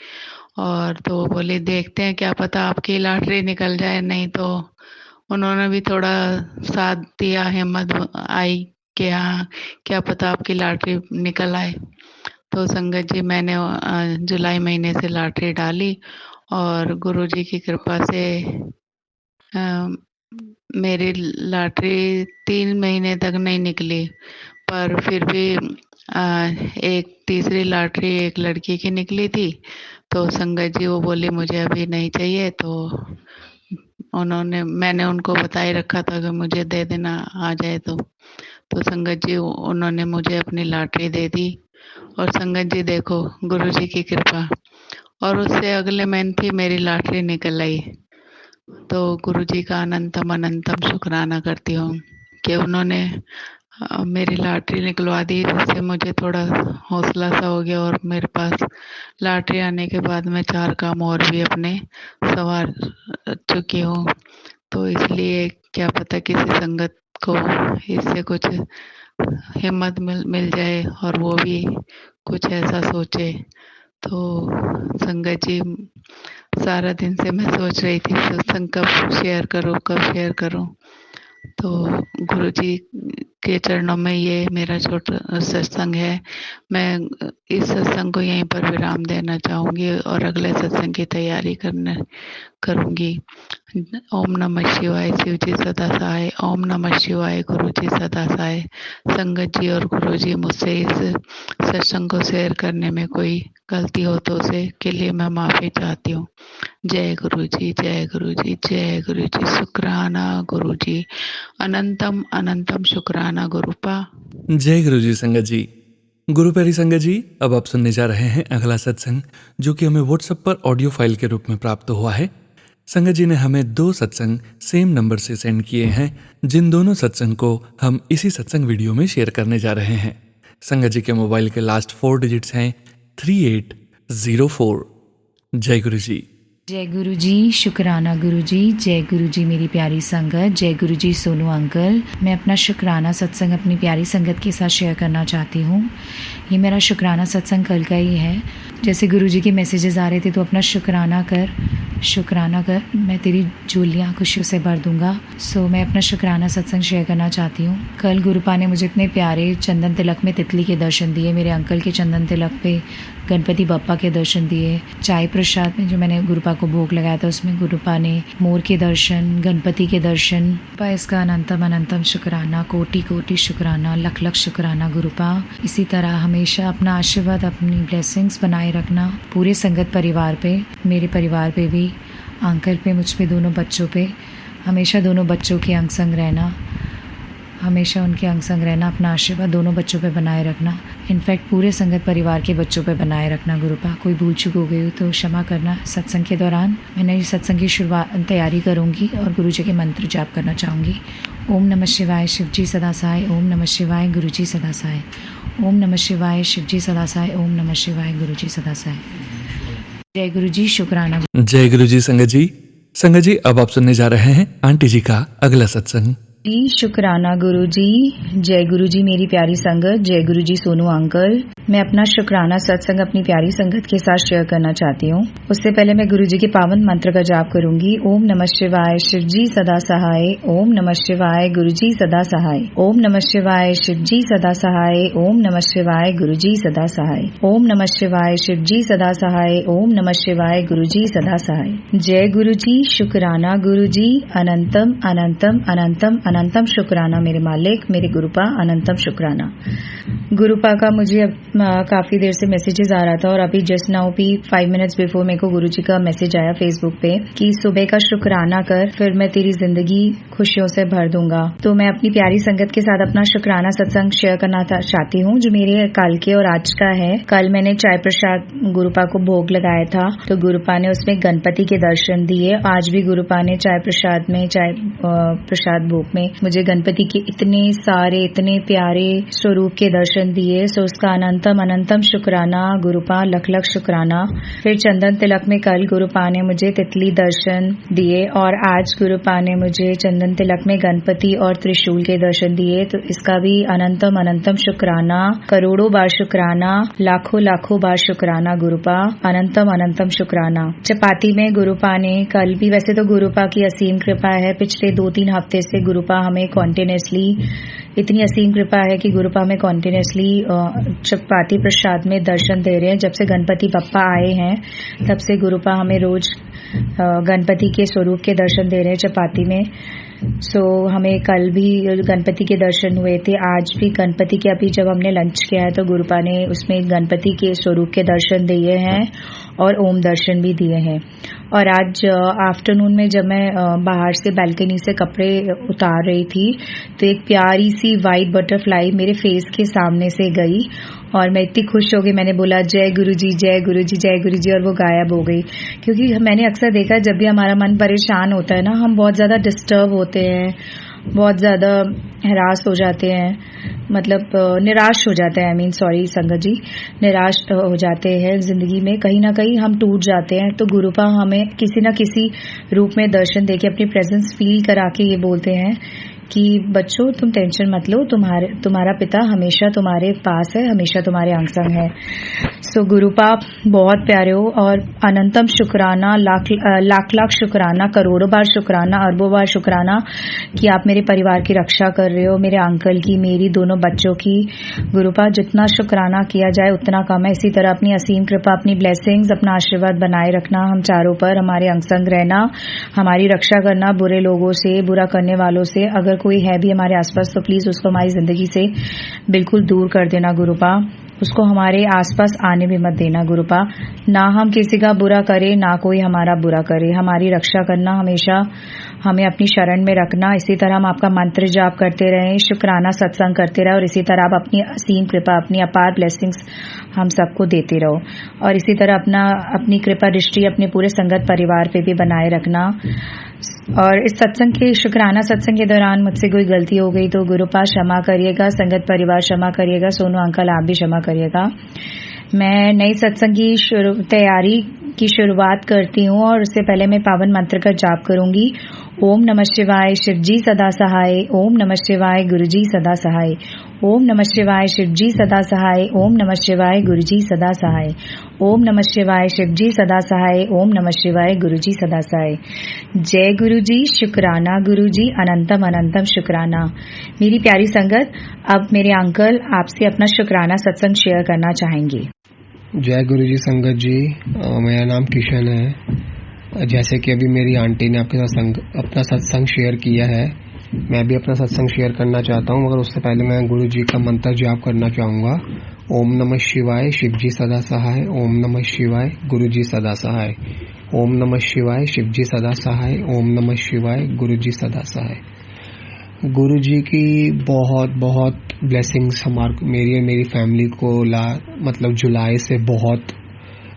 और तो वो बोली देखते हैं, क्या पता आपकी लॉटरी निकल जाए। नहीं तो उन्होंने भी थोड़ा साथ दिया, हिम्मत आई कि हाँ क्या पता आपकी लॉटरी निकल आए। तो संगत जी, मैंने जुलाई महीने से लॉटरी डाली और गुरुजी की कृपा से मेरी लॉटरी 3 महीने तक नहीं निकली, पर फिर भी एक तीसरी लॉटरी एक लड़की की निकली थी। तो संगत जी वो बोली मुझे अभी नहीं चाहिए, तो मैंने उनको बताए रखा था कि मुझे दे देना आ जाए। तो संगत जी उन्होंने मुझे अपनी लॉटरी दे दी और संगत जी देखो गुरुजी की कृपा, और उससे अगले मंथ ही मेरी लॉटरी निकल आई। तो गुरुजी का अनंतम अनंतम शुक्राना करती हूँ कि उन्होंने मेरी लॉटरी निकलवा दी, जिससे मुझे थोड़ा हौसला सा हो गया और मेरे पास लॉटरी आने के बाद मैं 4 काम और भी अपने संवार चुकी हूँ। तो इसलिए क्या पता किसी संगत को इससे कुछ हिम्मत मिल जाए और वो भी कुछ ऐसा सोचे। तो संगत जी, सारा दिन से मैं सोच रही थी सत्संग कब शेयर करूँ। तो गुरुजी के चरणों में ये मेरा छोटा सत्संग है। मैं इस सत्संग को यहीं पर विराम देना चाहूँगी और अगले सत्संग की तैयारी करूँगी। ओम नमः शिवाय, शिव जी सदा सहाय। ओम नमः शिवाय, गुरु जी सदा सहाय। संगत जी और गुरु जी, मुझसे इस सत्संग को शेयर करने में कोई गलती हो तो उसे के लिए मैं माफ़ी चाहती हूँ। जय गुरु जी, जय गुरु जी, जय गुरु जी। शुक्राना गुरु जी, अनंतम अनंतम शुक्राना गुरुपा। जय गुरु जी। संगत जी, गुरु प्यारी संगत जी, अब आप सुनने जा रहे हैं अगला सत्संग, जो कि हमें व्हाट्सएप पर ऑडियो फाइल के रूप में प्राप्त हुआ है। संगत जी ने हमें 2 सत्संग सेम नंबर से सेंड किए हैं, जिन दोनों सत्संग को हम इसी सत्संग वीडियो में शेयर करने जा रहे हैं। संगत जी के मोबाइल के लास्ट 4 डिजिट्स हैं 3804। जय गुरु जी। जय गुरु जी, शुक्राना गुरु जी, जय गुरु जी मेरी प्यारी संगत, जय गुरु जी सोनू अंकल। मैं अपना शुक्राना सत्संग अपनी प्यारी संगत के साथ शेयर करना चाहती हूँ। ये मेरा शुक्राना सत्संग कल का ही है। जैसे गुरु जी के मैसेजेस आ रहे थे तो अपना शुक्राना कर, मैं तेरी झोलियाँ खुशियों से भर दूंगा। सो मैं अपना शुक्राना सत्संग शेयर करना चाहती हूँ। कल गुरुपा ने मुझे इतने प्यारे चंदन तिलक में तितली के दर्शन दिए, मेरे अंकल के चंदन तिलक पे गणपति बप्पा के दर्शन दिए, चाय प्रसाद में जो मैंने गुरुपा को भोग लगाया था उसमें गुरुपा ने मोर के दर्शन, गणपति के दर्शन। इसका अनंतम अनंतम शुक्राना, कोटि कोटि शुक्राना, लख लख शुक्राना गुरुपा। इसी तरह हमेशा अपना आशीर्वाद, अपनी ब्लेसिंग्स बनाए रखना पूरे संगत परिवार पे, मेरे परिवार पे भी, अंकल पे, मुझ पे, दोनों बच्चों पे। हमेशा दोनों बच्चों के अंग संग रहना, हमेशा उनके अंग संग रहना, अपना आशीर्वाद दोनों बच्चों पे बनाए रखना। इनफैक्ट पूरे संगत परिवार के बच्चों पे बनाए रखना गुरुपा। कोई भूल चूक हो गई हो तो क्षमा करना। सत्संग के दौरान मैंने इस सत्संग की शुरुआत तैयारी करूँगी और गुरु जी के मंत्र जाप करना चाहूँगी। ओम नमः शिवाय, शिव जी सदा सहाय। ओम नमः शिवाय, गुरु जी सदा सहाय। ओम नमः शिवाय, शिव जी सदा सहाय। ओम नमः शिवाय, गुरु जी सदा सहाय। जय गुरु जी, शुक्राना। जय गुरु जी। संगत जी, अब आप सुनने जा रहे हैं आंटी जी का अगला सत्संग। जी शुक्राना गुरु जी, जय गुरु जी मेरी प्यारी संगत, जय गुरु जी सोनू अंकल। मैं अपना शुक्राना सत्संग अपनी प्यारी संगत के साथ शेयर करना चाहती हूँ। उससे पहले मैं गुरु जी के पावन मंत्र का जाप करूंगी। ओम नमः शिवाय, शिव जी सदा सहाय। ओम नमः शिवाय, गुरु जी सदा सहाय। ओम नमः शिवाय, शिव जी सदा सहाय। ओम नमः शिवाय, गुरु जी सदा सहाय। ओम नमः शिवाय, शिव जी सदा सहाय। ओम नमः शिवाय, गुरु जी सदा सहाय। जय गुरु जी, शुक्राना गुरु जी, अनंतम अनंतम अनंतम अनंतम शुक्राना मेरे मालिक, मेरे गुरुपा, अनंतम शुक्राना। गुरुपा का मुझे काफी देर से मैसेजेस आ रहा था और अभी जस्ट नाउ भी 5 मिनट्स बिफोर मेरे को गुरुजी का मैसेज आया फेसबुक पे कि सुबह का शुक्राना कर, फिर मैं तेरी जिंदगी खुशियों से भर दूंगा। तो मैं अपनी प्यारी संगत के साथ अपना शुक्राना सत्संग शेयर करना चाहती हूँ, जो मेरे कल के और आज का है। कल मैंने चाय प्रसाद गुरुपा को भोग लगाया था, तो गुरुपा ने उसमें गणपति के दर्शन दिए। आज भी गुरुपा ने चाय प्रसाद भोग में मुझे गणपति के इतने सारे, इतने प्यारे स्वरूप के दर्शन दिए। सो उसका अनंतम अनंतम शुक्राना गुरुपा, लख लख शुक्राना। फिर चंदन तिलक में कल गुरुपा ने मुझे तितली दर्शन दिए और आज गुरुपा ने मुझे चंदन तिलक में गणपति और त्रिशूल के दर्शन दिए। तो इसका भी अनंतम अनंतम शुक्राना, करोड़ों बार शुक्राना, लाखों लाखों बार शुक्राना गुरुपा, अनंतम अनंतम शुक्राना। चपाती में गुरुपा ने कल भी, वैसे तो गुरुपा की असीम कृपा है, पिछले 2-3 हफ्ते से गुरुपा हमें कॉन्टिन्यूसली, इतनी असीम कृपा है कि गुरुपा में कॉन्टिन्यूसली चपाती प्रसाद में दर्शन दे रहे हैं। जब से गणपति बप्पा आए हैं तब से गुरुपा हमें रोज गणपति के स्वरूप के दर्शन दे रहे हैं चपाती में। सो हमें कल भी गणपति के दर्शन हुए थे, आज भी गणपति के, अभी जब हमने लंच किया है तो गुरुपा ने उसमें गणपति के स्वरूप के दर्शन दिए हैं और ओम दर्शन भी दिए हैं। और आज आफ्टरनून में जब मैं बाहर से बालकनी से कपड़े उतार रही थी तो एक प्यारी सी वाइट बटरफ्लाई मेरे फेस के सामने से गई और मैं इतनी खुश हो गई। मैंने बोला जय गुरु जी, जय गुरु जी, जय गुरु जी, और वो गायब हो गई। क्योंकि मैंने अक्सर देखा जब भी हमारा मन परेशान होता है ना, हम बहुत ज्यादा डिस्टर्ब होते हैं, बहुत ज्यादा हरास हो जाते हैं, मतलब निराश हो जाते हैं। सॉरी संगत जी, निराश हो जाते हैं जिंदगी में, कहीं ना कहीं हम टूट जाते हैं। तो गुरुपा हमें किसी न किसी रूप में दर्शन देके अपनी प्रेजेंस फील करा के ये बोलते हैं कि बच्चों तुम टेंशन मत लो, तुम्हारा पिता हमेशा तुम्हारे पास है, हमेशा तुम्हारे अंग संग है। सो गुरुपा बहुत प्यारे हो और अनंतम शुक्राना, लाख लाख शुक्राना, करोड़ों बार शुक्राना, अरबों बार शुक्राना कि आप मेरे परिवार की रक्षा कर रहे हो, मेरे अंकल की, मेरी दोनों बच्चों की। गुरुपा जितना शुक्राना किया जाए उतना कम है। इसी तरह अपनी असीम कृपा, अपनी ब्लेसिंग्स, अपना आशीर्वाद बनाए रखना हम चारों पर, हमारे अंग संग रहना, हमारी रक्षा करना बुरे लोगों से, बुरा करने वालों से। अगर कोई है भी हमारे आसपास तो प्लीज उसको हमारी जिंदगी से बिल्कुल दूर कर देना गुरुपा, उसको हमारे आसपास आने भी मत देना गुरुपा। ना हम किसी का बुरा करें, ना कोई हमारा बुरा करे, हमारी रक्षा करना, हमेशा हमें अपनी शरण में रखना। इसी तरह हम आपका मंत्र जाप करते रहें, शुक्राना सत्संग करते रहे और इसी तरह आप अपनी असीम कृपा, अपनी अपार ब्लेसिंग्स हम सबको देते रहो। और इसी तरह अपनी कृपा दृष्टि अपने पूरे संगत परिवार पे भी बनाए रखना। और इस सत्संग के, शुक्राना सत्संग के दौरान मुझसे कोई गलती हो गई तो गुरुपा क्षमा करिएगा, संगत परिवार क्षमा करिएगा, सोनू अंकल आप भी क्षमा करिएगा। मैं नई सत्संग की तैयारी की शुरुआत करती हूँ और उससे पहले मैं पावन मंत्र का जाप करूंगी। ओम नमः शिवाय, शिव जी सदा सहाय। ओम नमः शिवाय, गुरु जी सदा सहाय। ओम नमः शिवाय, शिव जी सदा सहाय। ओम नमः शिवाय, गुरु जी सदा सहाय। ओम नमः शिवाय, शिव जी सदा सहाय। ओम नमः शिवाय, गुरु जी सदा सहाय। जय गुरु जी, शुक्राना गुरु जी, अनंतम अनंतम शुक्राना। मेरी प्यारी संगत, अब मेरे अंकल आपसे अपना शुक्राना सत्संग शेयर करना चाहेंगे। जय गुरु जी संगत जी, मेरा नाम किशन है। जैसे कि अभी मेरी आंटी ने आपके साथ अपना सत्संग शेयर किया है, मैं भी अपना सत्संग शेयर करना चाहता हूँ, मगर उससे पहले मैं गुरु जी का मंत्र जाप करना चाहूँगा। ओम नमः शिवाय, शिव जी सदा सहाय। ओम नमः शिवाय, गुरु जी सदा सहाय। ओम नमः शिवाय, शिव जी सदा सहाय। ओम नमः शिवाय, गुरु जी सदा सहाय। गुरु जी की बहुत बहुत ब्लेसिंग्स मेरी और मेरी फैमिली को मतलब जुलाई से बहुत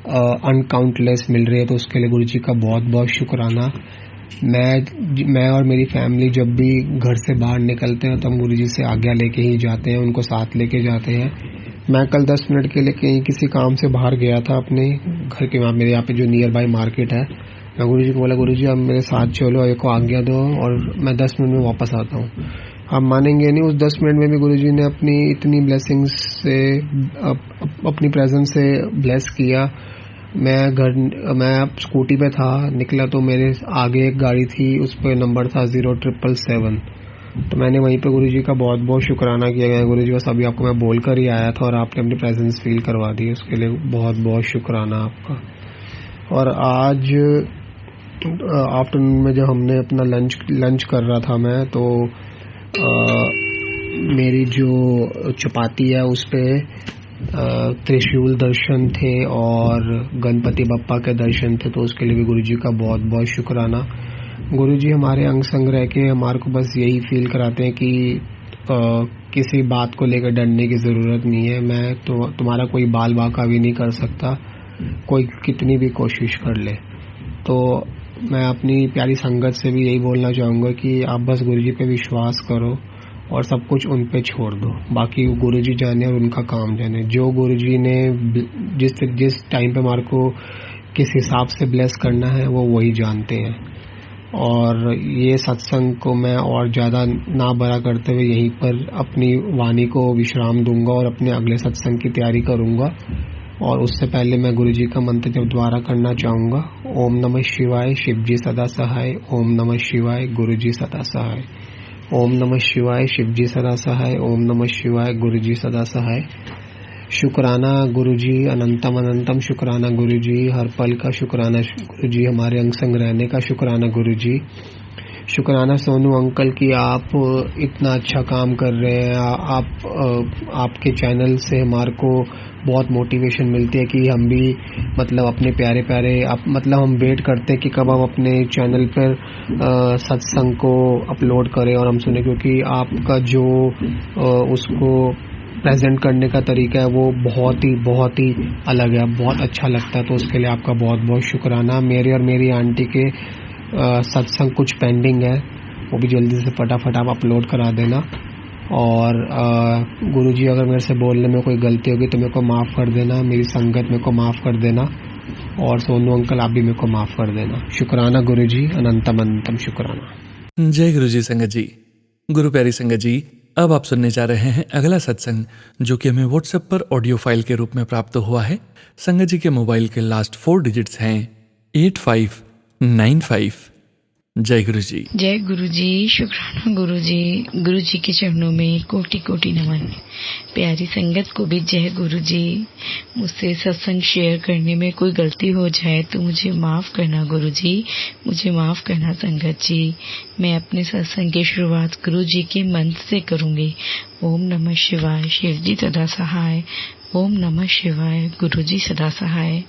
अनकाउंटलेस मिल रही है, तो उसके लिए गुरु जी का बहुत बहुत शुक्राना। मैं और मेरी फैमिली जब भी घर से बाहर निकलते हैं तो हम गुरु जी से आज्ञा लेके ही जाते हैं, उनको साथ लेके जाते हैं। मैं कल 10 मिनट के लिए कहीं किसी काम से बाहर गया था अपने घर के, मेरे यहाँ पे जो नियर बाय मार्केट है। मैं गुरु जी को बोला, गुरु जी आप मेरे साथ चलो, एक को आज्ञा दो और मैं 10 मिनट में वापस आता हूँ। आप मानेंगे नहीं, उस 10 मिनट में भी गुरुजी ने अपनी इतनी ब्लेसिंग्स से अपनी प्रेजेंस से ब्लेस किया। मैं स्कूटी पे था, निकला तो मेरे आगे एक गाड़ी थी, उस पर नंबर था 0777। तो मैंने वहीं पे गुरुजी का बहुत बहुत शुक्राना किया गया। गुरुजी बस अभी आपको मैं बोल कर ही आया था और आपने अपनी प्रेजेंस फील करवा दी, उसके लिए बहुत बहुत शुक्राना आपका। और आज आफ्टरनून में जब हमने अपना लंच कर रहा था मैं, तो मेरी जो चपाती है उस पे त्रिशूल दर्शन थे और गणपति बप्पा के दर्शन थे, तो उसके लिए भी गुरुजी का बहुत बहुत शुक्राना। गुरुजी हमारे अंग संग रह के हमारे को बस यही फील कराते हैं कि किसी बात को लेकर डरने की ज़रूरत नहीं है। मैं तो तुम्हारा कोई बाल बाका भी नहीं कर सकता, कोई कितनी भी कोशिश कर ले। तो मैं अपनी प्यारी संगत से भी यही बोलना चाहूँगा कि आप बस गुरुजी पे विश्वास करो और सब कुछ उन पे छोड़ दो। बाकी गुरुजी जाने और उनका काम जाने। जो गुरुजी ने जिस टाइम पे हमारे को किस हिसाब से ब्लेस करना है वो वही जानते हैं। और ये सत्संग को मैं और ज़्यादा ना बड़ा करते हुए यहीं पर अपनी वाणी को विश्राम दूंगा और अपने अगले सत्संग की तैयारी करूंगा। और उससे पहले मैं गुरुजी का मंत्र जब द्वारा करना चाहूँगा। ओम नमः शिवाय, शिवजी सदा सहाय। ओम नमः शिवाय, गुरुजी सदा सहाय। ओम नमः शिवाय, शिवजी सदा सहाय। ओम नमः शिवाय, गुरुजी सदा सहाय। शुक्राना गुरुजी, अनंतम अनंतम शुक्राना गुरुजी, हर पल का शुक्राना गुरुजी, हमारे अंग संग रहने का शुक्राना गुरुजी। शुक्राना सोनू अंकल की आप इतना अच्छा काम कर रहे हैं। आपके चैनल से हमारे को बहुत मोटिवेशन मिलती है कि हम भी मतलब अपने प्यारे मतलब हम वेट करते हैं कि कब हम अपने चैनल पर सत्संग को अपलोड करें और हम सुने, क्योंकि आपका जो उसको प्रेजेंट करने का तरीका है वो बहुत ही अलग है, बहुत अच्छा लगता है। तो उसके लिए आपका बहुत बहुत शुक्राना। मेरे और मेरी आंटी के सत्संग कुछ पेंडिंग है, वो भी जल्दी से फटाफट आप अपलोड करा देना। और गुरुजी अगर मेरे से बोलने में कोई गलती होगी तो मेरे को माफ़ कर देना, मेरी संगत मेरे को माफ़ कर देना, और सोनू अंकल आप भी मेरे को माफ़ कर देना। शुक्राना गुरुजी, अनंतम अनंतम शुक्राना। जय गुरुजी संगत जी। गुरु प्यारी संगत जी, अब आप सुनने जा रहे हैं अगला सत्संग, जो कि हमें व्हाट्सएप पर ऑडियो फाइल के रूप में प्राप्त हुआ है। संगत जी के मोबाइल के लास्ट 4 डिजिट्स हैं 8595। जय गुरु जी। जय गुरु जी, शुक्राना गुरु जी। गुरु जी के चरणों में कोटि कोटि नमन। प्यारी संगत को भी जय गुरु जी। मुझसे सत्संग शेयर करने में कोई गलती हो जाए तो मुझे माफ़ करना गुरु जी, मुझे माफ़ करना संगत जी। मैं अपने सत्संग की शुरुआत गुरु जी के मंत्र से करूँगी। ओम नमः शिवाय, शिव जी सदा सहाय। ओम नमः शिवाय, गुरुजी सदा सहाय।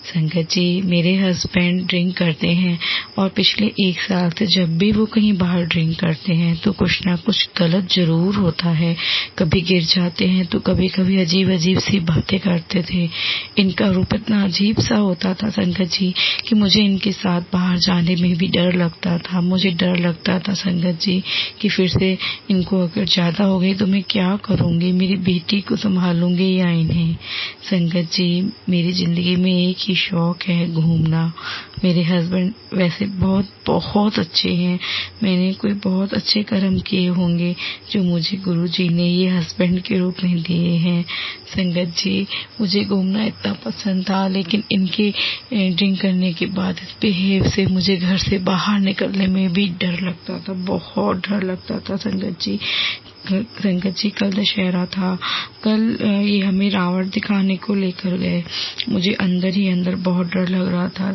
संगत जी, मेरे हस्बैंड ड्रिंक करते हैं और पिछले 1 साल से जब भी वो कहीं बाहर ड्रिंक करते हैं तो कुछ ना कुछ गलत जरूर होता है। कभी गिर जाते हैं तो कभी कभी अजीब अजीब सी बातें करते थे। इनका रूप इतना अजीब सा होता था संगत जी कि मुझे इनके साथ बाहर जाने में भी डर लगता था। मुझे डर लगता था संगत जी कि फिर से इनको अगर ज्यादा हो गई तो मैं क्या करूँगी, मेरी बेटी को संभालूंगी या इन्हें। संगत जी, मेरी जिंदगी में एक ही शौक है, घूमना। मेरे हस्बैंड वैसे बहुत अच्छे हैं। मैंने कोई बहुत अच्छे कर्म किए होंगे जो मुझे गुरुजी ने ये हस्बैंड के रूप में दिए हैं। संगत जी, मुझे घूमना इतना पसंद था, लेकिन इनके ड्रिंक करने के बाद इस बिहेव से मुझे घर से बाहर निकलने में भी डर लगता था, बहुत डर लगता था संगत जी। कल दशहरा था। कल ये हमें रावण दिखाने को लेकर गए। मुझे अंदर ही अंदर बहुत डर लग रहा था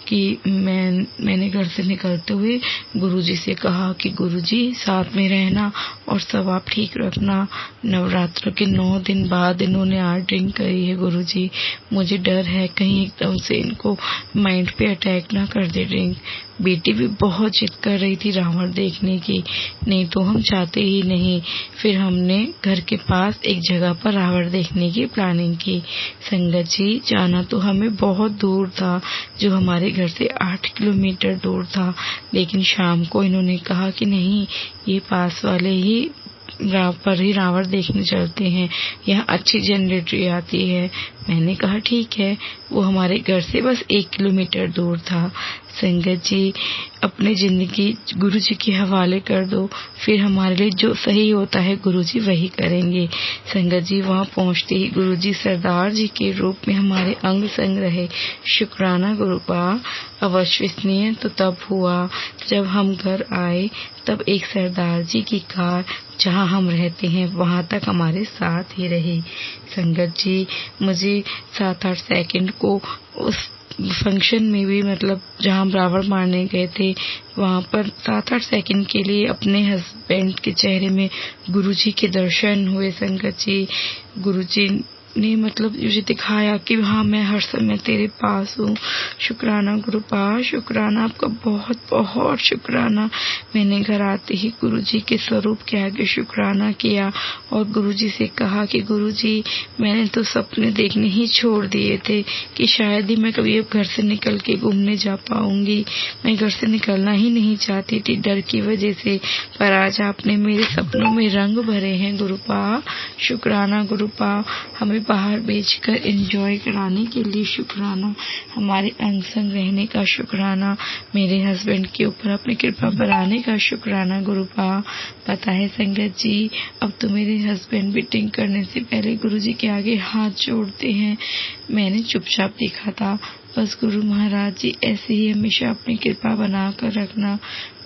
कि मैंने घर से निकलते हुए गुरुजी से कहा कि गुरुजी साथ में रहना और सब आप ठीक रखना। नवरात्र के 9 दिन बाद इन्होंने आज ड्रिंक करी है गुरुजी। मुझे डर है कहीं एकदम से इनको माइंड पे अटैक ना कर दे ड्रिंक। बेटी भी बहुत जिद कर रही थी रावण देखने की, नहीं तो हम चाहते ही नहीं। फिर हमने घर के पास एक जगह पर रावण देखने की प्लानिंग की। संगत जी, जाना तो हमें बहुत दूर था, जो हमारे घर से 8 किलोमीटर दूर था, लेकिन शाम को इन्होंने कहा कि नहीं, ये पास वाले ही पर ही रावण देखने चलते हैं, यहाँ अच्छी जनरेटरी आती है। मैंने कहा ठीक है। वो हमारे घर से बस 1 किलोमीटर दूर था। संगत जी अपनी ज़िंदगी गुरु जी के हवाले कर दो, फिर हमारे लिए जो सही होता है गुरु जी वही करेंगे। संगत जी वहाँ पहुँचते ही गुरु जी सरदार जी के रूप में हमारे अंग संग रहे। शुक्राना गुरुपा। अविश्वसनीय तो तब हुआ जब हम घर आए, तब एक सरदार जी की कार जहाँ हम रहते हैं वहाँ तक हमारे साथ ही रही। संगत जी मुझे 7-8 सेकंड को उस फंक्शन में भी, मतलब जहाँ हम रावण मारने गए थे वहाँ पर 7-8 सेकंड के लिए अपने हस्बैंड के चेहरे में गुरुजी के दर्शन हुए। संगत जी गुरुजी ने मतलब मुझे दिखाया कि हाँ मैं हर समय तेरे पास हूँ। शुक्राना गुरुपा, शुक्राना आपका बहुत बहुत शुक्राना। मैंने घर आते ही गुरुजी के स्वरूप के आगे शुक्राना किया और गुरुजी से कहा कि गुरुजी मैंने तो सपने देखने ही छोड़ दिए थे कि शायद ही मैं कभी अब घर से निकल के घूमने जा पाऊंगी। मैं घर से निकलना ही नहीं चाहती थी डर की वजह से, पर आज आपने मेरे सपनों में रंग भरे हैं गुरुपा। शुक्राना गुरुपा। हमें बाहर भेजकर एंजॉय कराने के लिए शुक्राना। हमारे अंग संग रहने का शुक्राना। मेरे हस्बैंड के ऊपर अपनी कृपा बनाने का शुक्राना गुरुपा। पता है संगत जी अब तो मेरे हस्बैंड मीटिंग करने से पहले गुरुजी के आगे हाथ जोड़ते हैं। मैंने चुपचाप देखा था। बस गुरु महाराज जी ऐसे ही हमेशा अपनी कृपा बना कर रखना।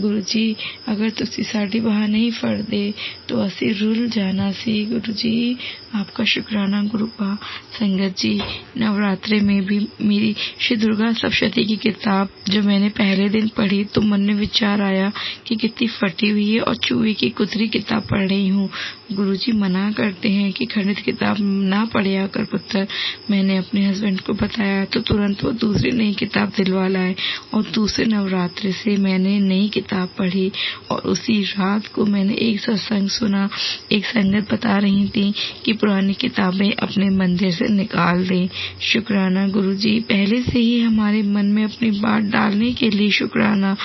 गुरु जी अगर तुसी साड़ी बाहर नहीं फड़ दे तो असी रुल जाना सी। गुरु जी आपका शुक्राना गुरुपा। संगत जी नवरात्रे में भी मेरी श्री दुर्गा सप्तशती की किताब जो मैंने पहले दिन पढ़ी तो मन में विचार आया कि कितनी फटी हुई है और चूहे की कुतरी किताब पढ़ रही हूँ। गुरु जी मना करते हैं कि खंडित किताब ना पढ़िया कर पुत्र। मैंने अपने हस्बैंड को बताया तो तुरंत वो दूसरी नई किताब दिलवा लाए और दूसरे नवरात्रि से मैंने नई किताब पढ़ी और उसी रात को मैंने एक सत्संग सुना। एक संगत बता रही थी कि पुरानी किताबें अपने मंदिर से निकाल दें। शुक्राना गुरुजी पहले से ही हमारे मन में अपनी बात डालने के लिए शुक्राना।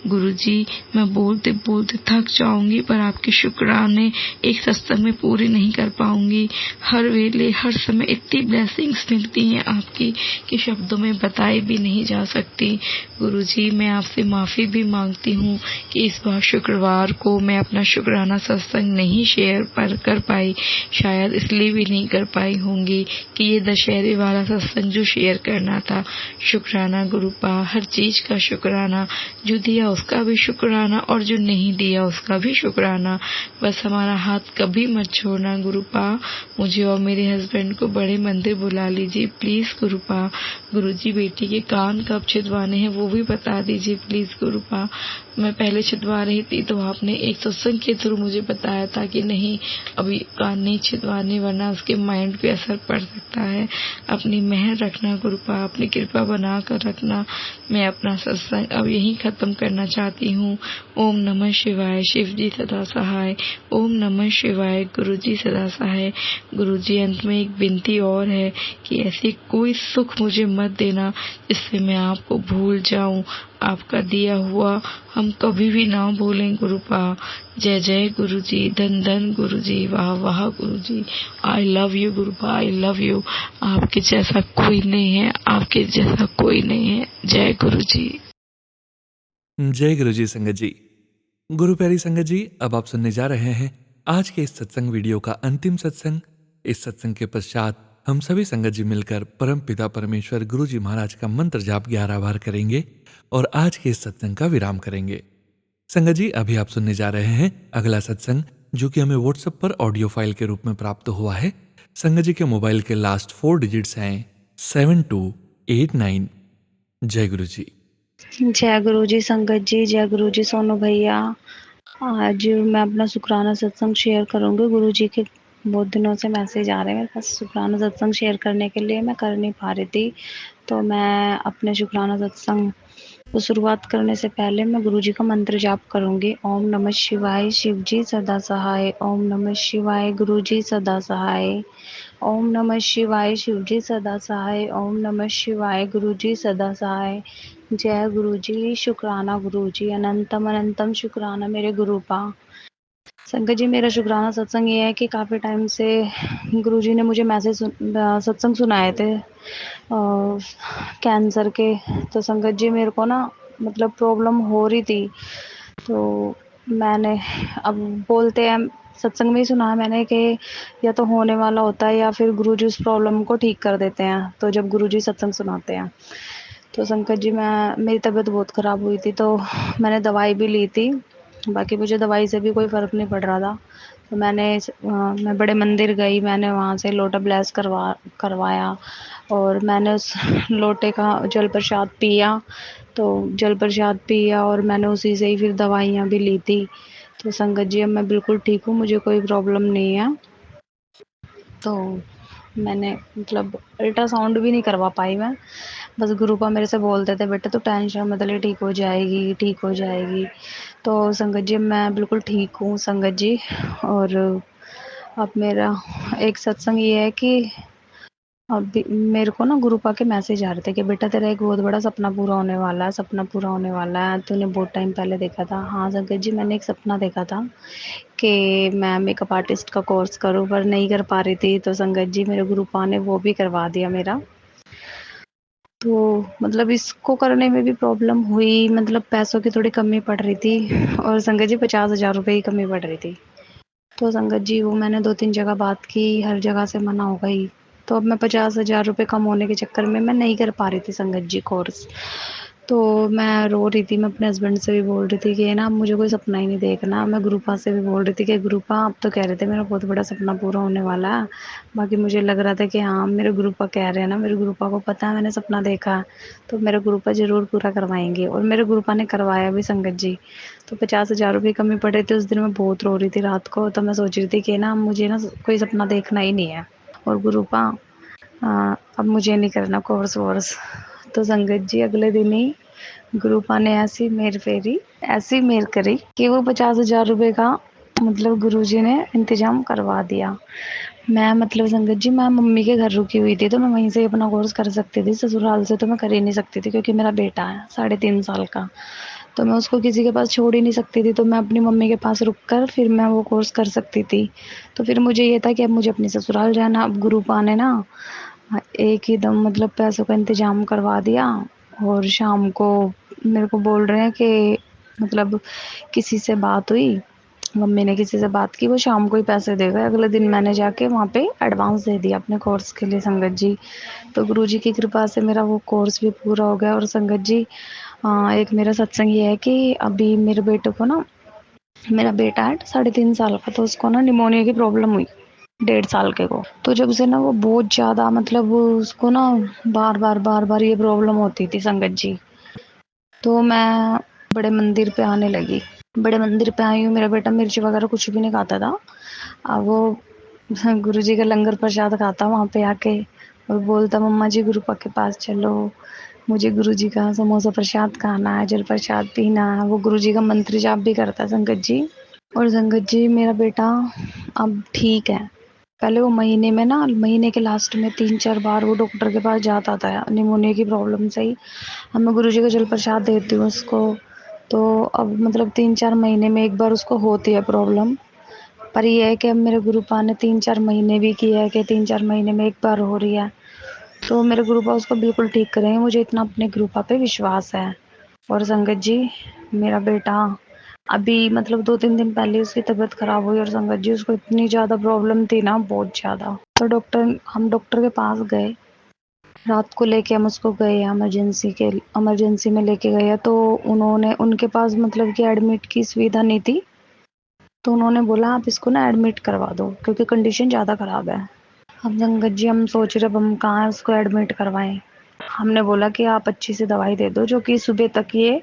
गुरुजी मैं बोलते बोलते थक जाऊंगी पर आपके शुक्राने एक सत्संग में पूरे नहीं कर पाऊंगी। हर वेले हर समय इतनी ब्लेसिंग्स मिलती हैं आपकी कि शब्दों में बताई भी नहीं जा सकती। गुरुजी मैं आपसे माफ़ी भी मांगती हूँ कि इस बार शुक्रवार को मैं अपना शुक्राना सत्संग नहीं शेयर कर पाई। शायद इसलिए भी नहीं कर पाई होंगी कि ये दशहरे वाला सत्संग जो शेयर करना था। शुक्राना गुरुपा। हर चीज़ का शुक्राना, जो दिया उसका भी शुक्राना और जो नहीं दिया उसका भी शुक्राना। बस हमारा हाथ कभी मत छोड़ना गुरुपा। मुझे और मेरे हस्बैंड को बड़े मंदिर बुला लीजिए प्लीज़ गुरुपा। गुरुजी बेटी के कान कब छिदवाने हैं वो भी बता दीजिए प्लीज़ गुरुपा। मैं पहले छिदवा रही थी तो आपने एक सत्संग के थ्रू मुझे बताया था कि नहीं अभी कान नहीं छिदवाने वरना उसके माइंड पे असर पड़ सकता है। अपनी मेहर रखना गुरुपा, अपनी कृपा बना कर रखना। मैं अपना सत्संग अब यहीं ख़त्म करना चाहती हूँ। ओम नमः शिवाय। शिव जी सदा सहाय। ओम नमः शिवाय। गुरु जी सदा सहाय। गुरु जी अंत में एक विनती और है कि ऐसी कोई सुख मुझे मत देना जिससे मैं आपको भूल जाऊं। आपका दिया हुआ हम कभी भी ना भूलें गुरुपा। जय जय गुरु जी। धन धन गुरु जी। वाह वाह guru ji. I love you गुरुपा, आई लव यू। आपके जैसा कोई नहीं है, आपके जैसा कोई नहीं है। जय गुरु जी। जय गुरु जी। संगत जी गुरु प्यारी संगत जी अब आप सुनने जा रहे हैं आज के इस सत्संग वीडियो का अंतिम सत्संग। इस सत्संग के पश्चात हम सभी संगत जी मिलकर परम पिता परमेश्वर गुरु जी महाराज का मंत्र जाप 11 बार करेंगे और आज के इस सत्संग का विराम करेंगे। संगत जी अभी आप सुनने जा रहे हैं अगला सत्संग जो कि हमें व्हाट्सएप पर ऑडियो फाइल के रूप में प्राप्त हुआ है। संगत जी के मोबाइल के लास्ट 4 डिजिट्स हैं 7289। जय गुरु जी। जय गुरु जी संगत जी। जय गुरु जी सोनू भैया। आज मैं अपना शुक्राना सत्संग शेयर करूंगी। गुरु जी के बहुत दिनों से मैसेज आ रहे हैं मेरे पास शुक्राना सत्संग शेयर करने के लिए, मैं कर नहीं पा रही थी। तो मैं अपने शुक्राना सत्संग तो शुरुआत करने से पहले मैं गुरु जी का मंत्र जाप करूंगी। ओम नमः शिवाय। शिव जी सदा सहाय। ओम नमः शिवाय। गुरु जी सदा सहाय। ओम नमः शिवाय। शिव जी सदा सहाय। ओम नमः शिवाय। गुरु जी सदा सहाय। जय गुरु जी। शुक्राना गुरु जी। अनंतम अनंतम शुक्राना मेरे गुरुपा। संगत जी मेरा शुक्राना सत्संग ये है कि काफ़ी टाइम से गुरु जी ने मुझे सत्संग सुनाए थे कैंसर के। तो संगत जी मेरे को ना मतलब प्रॉब्लम हो रही थी। तो मैंने अब बोलते हैं सत्संग में ही सुना है मैंने कि या तो होने वाला होता है या फिर गुरुजी उस प्रॉब्लम को ठीक कर देते हैं, तो जब गुरुजी सत्संग सुनाते हैं। तो संकट जी मेरी तबीयत बहुत ख़राब हुई थी, तो मैंने दवाई भी ली थी, बाकी मुझे दवाई से भी कोई फ़र्क नहीं पड़ रहा था। तो मैं बड़े मंदिर गई, मैंने वहाँ से लोटा ब्लेस करवाया और मैंने उस लोटे का जल प्रसाद पिया। तो जल प्रसाद पिया और मैंने उसी से ही फिर दवाइयाँ भी ली थी। तो संगत जी अब मैं बिल्कुल ठीक हूँ, मुझे कोई प्रॉब्लम नहीं है। तो मैंने मतलब अल्ट्रासाउंड भी नहीं करवा पाई मैं, बस गुरुपा मेरे से बोलते थे बेटा तू टेंशन मत ले, ठीक हो जाएगी, ठीक हो जाएगी। तो संगत जी मैं बिल्कुल ठीक हूँ संगत जी। और अब मेरा एक सत्संग ये है कि अभी मेरे को ना गुरुपा के मैसेज आ रहे थे कि बेटा तेरा एक बहुत बड़ा सपना पूरा होने वाला है, सपना पूरा होने वाला है, तूने बहुत टाइम पहले देखा था। हाँ संगत जी मैंने एक सपना देखा था कि मैं मेकअप आर्टिस्ट का कोर्स करूँ, पर नहीं कर पा रही थी। तो संगत जी मेरे गुरुपा ने वो भी करवा दिया मेरा। तो मतलब इसको करने में भी प्रॉब्लम हुई, मतलब पैसों की थोड़ी कमी पड़ रही थी और संगत जी 50,000 रुपये की कमी पड़ रही थी। तो संगत जी वो मैंने 2-3 जगह बात की, हर जगह से मना हो गई। तो अब मैं 50,000 रुपये कम होने के चक्कर में मैं नहीं कर पा रही थी संगत जी कोर्स। तो मैं रो रही थी, मैं अपने हस्बैंड से भी बोल रही थी कि ना मुझे कोई सपना ही नहीं देखना। मैं गुरुपा से भी बोल रही थी कि गुरुपा आप तो कह रहे थे मेरा बहुत बड़ा सपना पूरा होने वाला है, बाकी मुझे लग रहा था कि हाँ मेरे गुरुपा कह रहे हैं ना, मेरे गुरुपा को पता है मैंने सपना देखा है, तो मेरे गुरुपा ज़रूर पूरा करवाएंगे। और मेरे गुरुपा ने करवाया भी संगत जी। तो 50,000 रुपये कमी पड़ रही थी, उस दिन मैं बहुत रो रही थी रात को। तो मैं सोच रही थी कि ना मुझे ना कोई सपना देखना ही नहीं है और गुरुपा अब मुझे नहीं करना कोर्स वोर्स। तो संगत जी अगले दिन ही गुरुपा ने ऐसी मेर करी कि वो 50,000 रुपये का मतलब गुरुजी ने इंतजाम करवा दिया। मैं मतलब संगत जी मैं मम्मी के घर रुकी हुई थी, तो मैं वहीं से अपना कोर्स कर सकती थी, ससुराल से तो मैं कर ही नहीं सकती थी क्योंकि मेरा बेटा है 3.5 साल का, तो मैं उसको किसी के पास छोड़ ही नहीं सकती थी। तो मैं अपनी मम्मी के पास रुक कर फिर मैं वो कोर्स कर सकती थी। तो फिर मुझे ये था कि अब मुझे अपने ससुराल जाना। अब गुरुपा ने ना एक ही दम मतलब पैसों का इंतजाम करवा दिया और शाम को मेरे को बोल रहे हैं कि मतलब किसी से बात हुई, मम्मी ने किसी से बात की, वो शाम को ही पैसे देगा। अगले दिन मैंने जाके वहाँ पे एडवांस दे दिया अपने कोर्स के लिए संगत जी। तो गुरुजी की कृपा से मेरा वो कोर्स भी पूरा हो गया। और संगत जी एक मेरा सत्संग ये है कि अभी मेरे बेटे को ना, मेरा बेटा है 3.5 साल का, तो उसको ना निमोनिया की प्रॉब्लम हुई 1.5 साल के को। तो जब से ना वो बहुत ज़्यादा मतलब उसको ना बार बार ये प्रॉब्लम होती थी संगत जी। तो मैं बड़े मंदिर पे आने लगी, बड़े मंदिर पे आई हूँ। मेरा बेटा मिर्च वगैरह कुछ भी नहीं खाता था। अब वो गुरुजी का लंगर प्रसाद खाता वहाँ पे आके और बोलता मम्मा जी गुरुपा के पास चलो, मुझे गुरुजी का समोसा प्रसाद खाना है, जल प्रसाद पीना है। वो गुरुजी का मंत्र जाप भी करता है संगत जी। और संगत जी मेरा बेटा अब ठीक है। पहले वो महीने के लास्ट में 3-4 बार वो डॉक्टर के पास जाता था निमोनिया की प्रॉब्लम से ही। अब मैं गुरुजी का जल प्रसाद देती हूँ उसको, तो अब मतलब 3-4 महीने में एक बार उसको होती है प्रॉब्लम। पर ये है कि अब मेरे गुरुपा ने 3-4 महीने भी किया है कि 3-4 महीने में एक बार हो रही है, तो मेरे गुरुपा उसको बिल्कुल ठीक करेंगे, मुझे इतना अपने गुरुपा पे विश्वास है। और संगत जी मेरा बेटा अभी मतलब 2-3 दिन पहले उसकी तबीयत खराब हुई और संगत जी उसको इतनी ज़्यादा प्रॉब्लम थी ना, बहुत ज़्यादा। तो हम डॉक्टर के पास गए, रात को लेके हम उसको गए इमरजेंसी में लेके गए, तो उन्होंने उनके पास मतलब कि एडमिट की सुविधा नहीं थी। तो उन्होंने बोला आप इसको ना एडमिट करवा दो क्योंकि कंडीशन ज़्यादा ख़राब है। अब संगत जी हम सोच रहे अब हम कहाँ उसको एडमिट करवाएं। हमने बोला कि आप अच्छी सी दवाई दे दो जो कि सुबह तक ये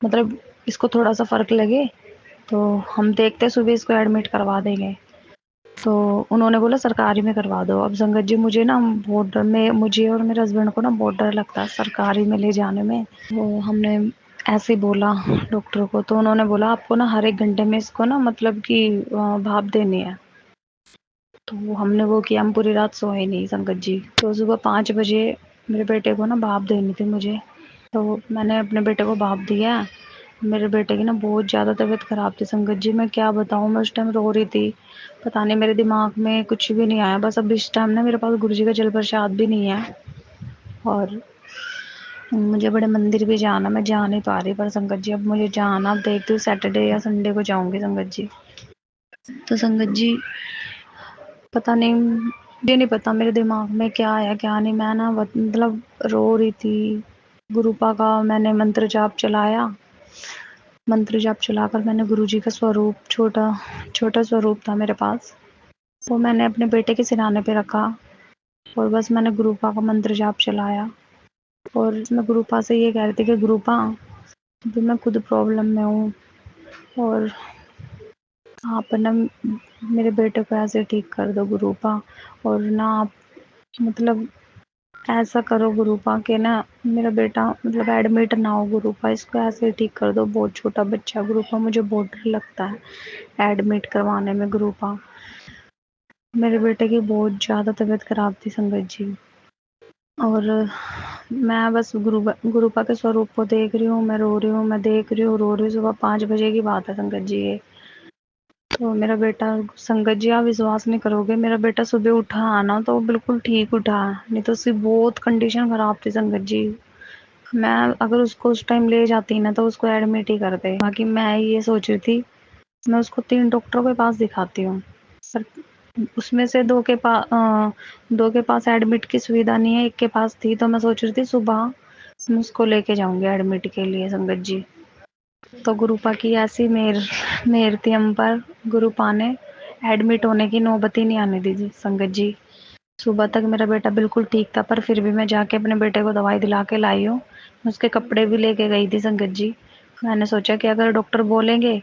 मतलब इसको थोड़ा सा फ़र्क लगे, तो हम देखते सुबह इसको एडमिट करवा देंगे। तो उन्होंने बोला सरकारी में करवा दो। अब संगत जी मुझे ना बॉर्डर में, मुझे और मेरे हस्बैंड को ना बहुत डर लगता है सरकारी में ले जाने में। वो हमने ऐसे ही बोला डॉक्टर को, तो उन्होंने बोला आपको ना हर 1 घंटे में इसको ना मतलब कि भाप देनी है। तो हमने वो किया, हम पूरी रात सोए नहीं संगत जी। तो सुबह 5 बजे मेरे बेटे को ना भाप देनी थी मुझे, तो मैंने अपने बेटे को भाप दिया। मेरे बेटे की ना बहुत ज़्यादा तबीयत ख़राब थी संगत जी, मैं क्या बताऊँ, मैं उस टाइम रो रही थी। पता नहीं मेरे दिमाग में कुछ भी नहीं आया। बस अब इस टाइम ना मेरे पास गुरुजी का जल प्रसाद भी नहीं है और मुझे बड़े मंदिर भी जाना, मैं जा नहीं पा रही, पर संगत जी अब मुझे जाना, अब देखती हूँ सैटरडे या संडे को जाऊंगी संगत जी। तो संगत जी पता नहीं, मुझे नहीं पता मेरे दिमाग में क्या आया क्या नहीं। मैं ना मतलब रो रही थी। गुरुपा का मैंने मंत्र जाप चलाया, मंत्र जाप चलाकर मैंने गुरुजी का स्वरूप, छोटा छोटा स्वरूप था मेरे पास, वो मैंने अपने बेटे के सिरहाने पे रखा और बस मैंने गुरुपा का मंत्र जाप चलाया। और मैं गुरुपा से ये कह रही थी कि गुरुपा अभी मैं खुद प्रॉब्लम में हूँ और आप ना मेरे बेटे को ऐसे ठीक कर दो गुरुपा, और ना आप मतलब ऐसा करो गुरुपा के ना मेरा बेटा मतलब एडमिट ना हो गुरुपा, इसको ऐसे ठीक कर दो, बहुत छोटा बच्चा गुरुपा, मुझे बहुत डर लगता है एडमिट करवाने में गुरुपा। मेरे बेटे की बहुत ज़्यादा तबीयत खराब थी संगत जी, और मैं बस गुरुपा के स्वरूप को देख रही हूँ, मैं रो रही हूँ, मैं देख रही हूँ, रो रही हूँ। सुबह 5 बजे की बात है संगत जी ये। तो मेरा बेटा, संगत जी आप विश्वास नहीं करोगे, मेरा बेटा सुबह उठा आना तो बिल्कुल ठीक उठा, नहीं तो उसकी बहुत कंडीशन खराब थी संगत जी। मैं अगर उसको उस टाइम ले जाती ना तो उसको एडमिट ही कर दे। बाकी मैं ये सोच रही थी मैं उसको 3 डॉक्टरों के पास दिखाती हूँ, पर उसमें से 2 के पास एडमिट की सुविधा नहीं है, 1 के पास थी। तो मैं सोच रही थी सुबह मैं उसको लेके जाऊंगी एडमिट के लिए संगत जी। तो गुरुपा की ऐसी मेहर थी हम पर, गुरुपा ने एडमिट होने की नौबत ही नहीं आने दी संगत जी। सुबह तक मेरा बेटा बिल्कुल ठीक था, पर फिर भी मैं जाके अपने बेटे को दवाई दिला के लाई हूँ। मैं उसके कपड़े भी लेके गई थी संगत जी। मैंने सोचा कि अगर डॉक्टर बोलेंगे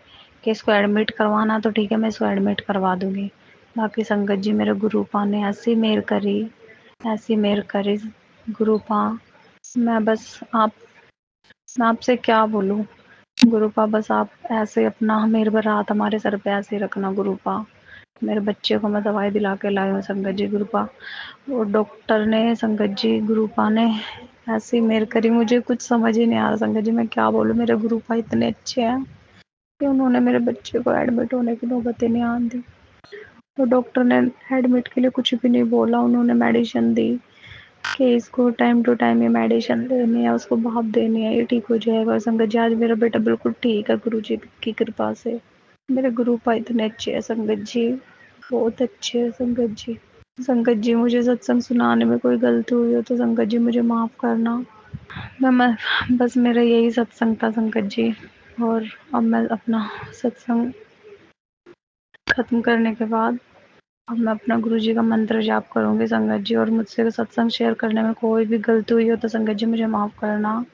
कि इसको एडमिट करवाना तो ठीक है, मैं इसको एडमिट करवा दूंगी। बाकी संगत जी मेरे गुरुपा ने ऐसी मेहर करी, ऐसी मेहर करी गुरुपा, मैं बस मैं आपसे क्या बोलूँ गुरुपा, बस आप ऐसे अपना मेरे पर हाथ हमारे सर पे ऐसे रखना गुरुपा। मेरे बच्चे को मैं दवाई दिला के लाई हूँ संगत जी गुरुपा, और डॉक्टर ने संगत जी गुरुपा ने ऐसी मेहर करी, मुझे कुछ समझ ही नहीं आ रहा संगत जी मैं क्या बोलूँ। मेरे गुरुपा इतने अच्छे हैं कि उन्होंने मेरे बच्चे को एडमिट होने की नौबत ही नहीं आने दी। तो डॉक्टर ने एडमिट के लिए कुछ भी नहीं बोला, उन्होंने मेडिसिन दी कि इसको टाइम टू टाइम ये मेडिसिन लेनी है, उसको भाप देनी है, ये ठीक हो जाएगा। और संगत जी आज मेरा बेटा बिल्कुल ठीक है गुरु जी की कृपा से। मेरे गुरुपा इतने अच्छे हैं संगत जी, बहुत अच्छे हैं संगत जी। संगत जी मुझे सत्संग सुनाने में कोई गलती हुई हो तो संगत जी मुझे माफ़ करना। बस मेरा यही सत्संग था संगत जी, और अब मैं अपना सत्संग खत्म करने के बाद अब मैं अपना गुरुजी का मंत्र जाप करूंगी संगत जी, और मुझसे सत्संग शेयर करने में कोई भी गलती हुई हो तो संगत जी मुझे माफ़ करना।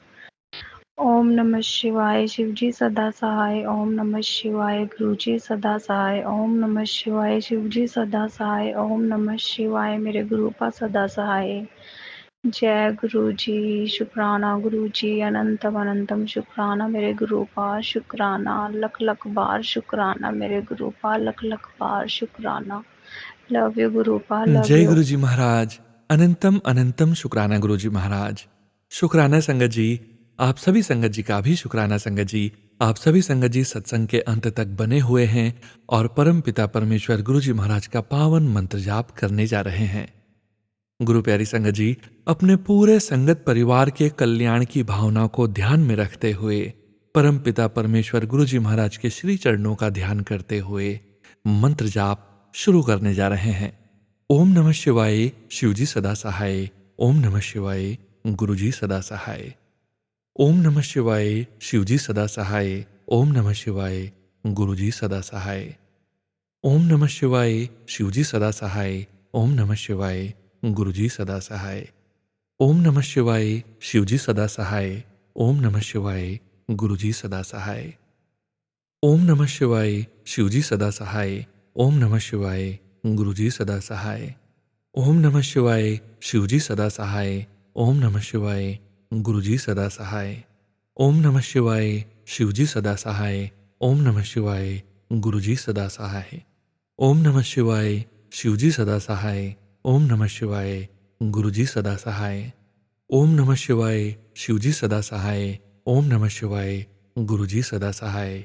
ओम नमः शिवाय, शिव जी सदा सहाय। ओम नमः शिवाय, गुरु जी सदा सहाय। ओम नमः शिवाय, शिव जी सदा सहाय। ओम नमः शिवाय, मेरे गुरुपा सदा सहाय। जय गुरु जी, शुक्राना गुरु जी, अनंतम अनंतम शुक्राना मेरे गुरुपा, शुक्राना लख लख बार, शुक्राना मेरे गुरुपा, लख लख बार शुक्राना। लव यू गुरुपा, लव जय यू। गुरु जी महाराज। अनंतम अनंतम शुक्राना गुरु जी महाराज। शुक्राना संगत जी। आप सभी संगत जी का भी शुक्राना संगत जी। आप सभी संगत जी सत्संग के अंत तक बने हुए हैं और परम पिता परमेश्वर गुरु जी महाराज का पावन मंत्र जाप करने जा रहे हैं। गुरु प्यारी संगत जी, अपने पूरे संगत परिवार के कल्याण की भावना को ध्यान में रखते हुए परम पिता परमेश्वर गुरु जी महाराज के श्री चरणों का ध्यान करते हुए मंत्र जाप शुरू करने जा रहे हैं। ओम नमः शिवाय, शिवजी सदा सहाय। ओम नमः शिवाय, गुरुजी सदा सहाय। ओम नमः शिवाय, शिवजी सदा सहाय। ओम नमः शिवाय, गुरुजी सदा सहाय। ओम नमः शिवाय, शिवजी सदा सहाय। ओम नमः शिवाय, गुरुजी सदा सहाय। ओम नमः शिवाय, शिवजी सदा सहाय। ओम नमः शिवाय, गुरुजी सदा सहाय। ओम नमः शिवाय, शिवजी सदा सहाय। ओम नमः शिवाय, गुरुजी सदा सहाय। ओम नमः शिवाय, शिवजी सदा सहाय। ओम नमः शिवाय, गुरुजी सदा सहाय। ओम नमः शिवाय, शिवजी सदा सहाय। ओम नमः शिवाय, गुरुजी सदा सहाय। ओम नमः शिवाय, शिवजी सदा सहाय। ओम नमः शिवाय, गुरुजी सदा सहाय। ओम नमः शिवाय, शिवजी सदा सहाय। ओम नमः शिवाय, गुरुजी सदा सहाय।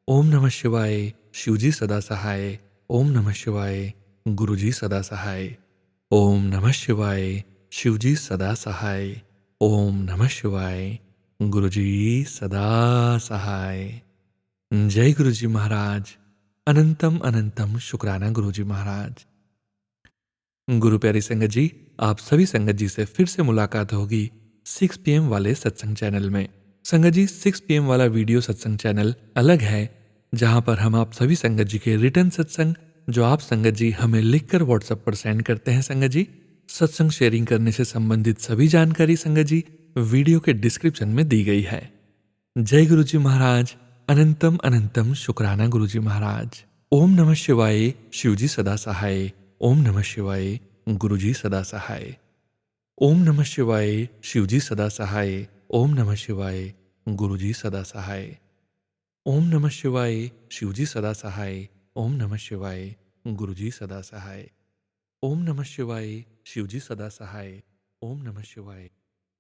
ओम नमः शिवाय, शिवजी सदा सहाय। ओम नमः शिवाय, गुरुजी सदा सहाय। ओम नमः शिवाय, शिवजी सदा सहाय। ओम नमः शिवाय। गुरुजी सदा सहाय। जय गुरुजी महाराज। अनंतम अनंतम शुक्राना गुरुजी महाराज। गुरु प्यारी संगत जी, आप सभी संगत जी से फिर से मुलाकात होगी 6 PM वाले सत्संग चैनल में। संगत जी, 6 PM वाला वीडियो सत्संग चैनल अलग है, जहां पर हम आप सभी संगत जी के रिटर्न सत्संग, जो आप संगत जी हमें लिखकर व्हाट्सएप पर सेंड करते हैं संगत जी, सत्संग शेयरिंग करने से संबंधित सभी जानकारी संगत जी वीडियो के डिस्क्रिप्शन में दी गई है। जय गुरुजी महाराज। अनंतम अनंतम शुक्राना गुरुजी महाराज। ओम नमः शिवाय। शिवजी सदा सहाय। ओम नमः शिवाय। गुरुजी सदा सहाय। ओम नमः शिवाय। शिवजी सदा सहाय। ओम नमः शिवाय। गुरुजी सदा सहाय। ओम नमः शिवाय। शिवजी सदा सहाय। ओम नमः शिवाय। गुरुजी सदा सहाय। ओम नमः शिवाय। शिवजी सदा सहाय। ओम नमः शिवाय।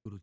गुरु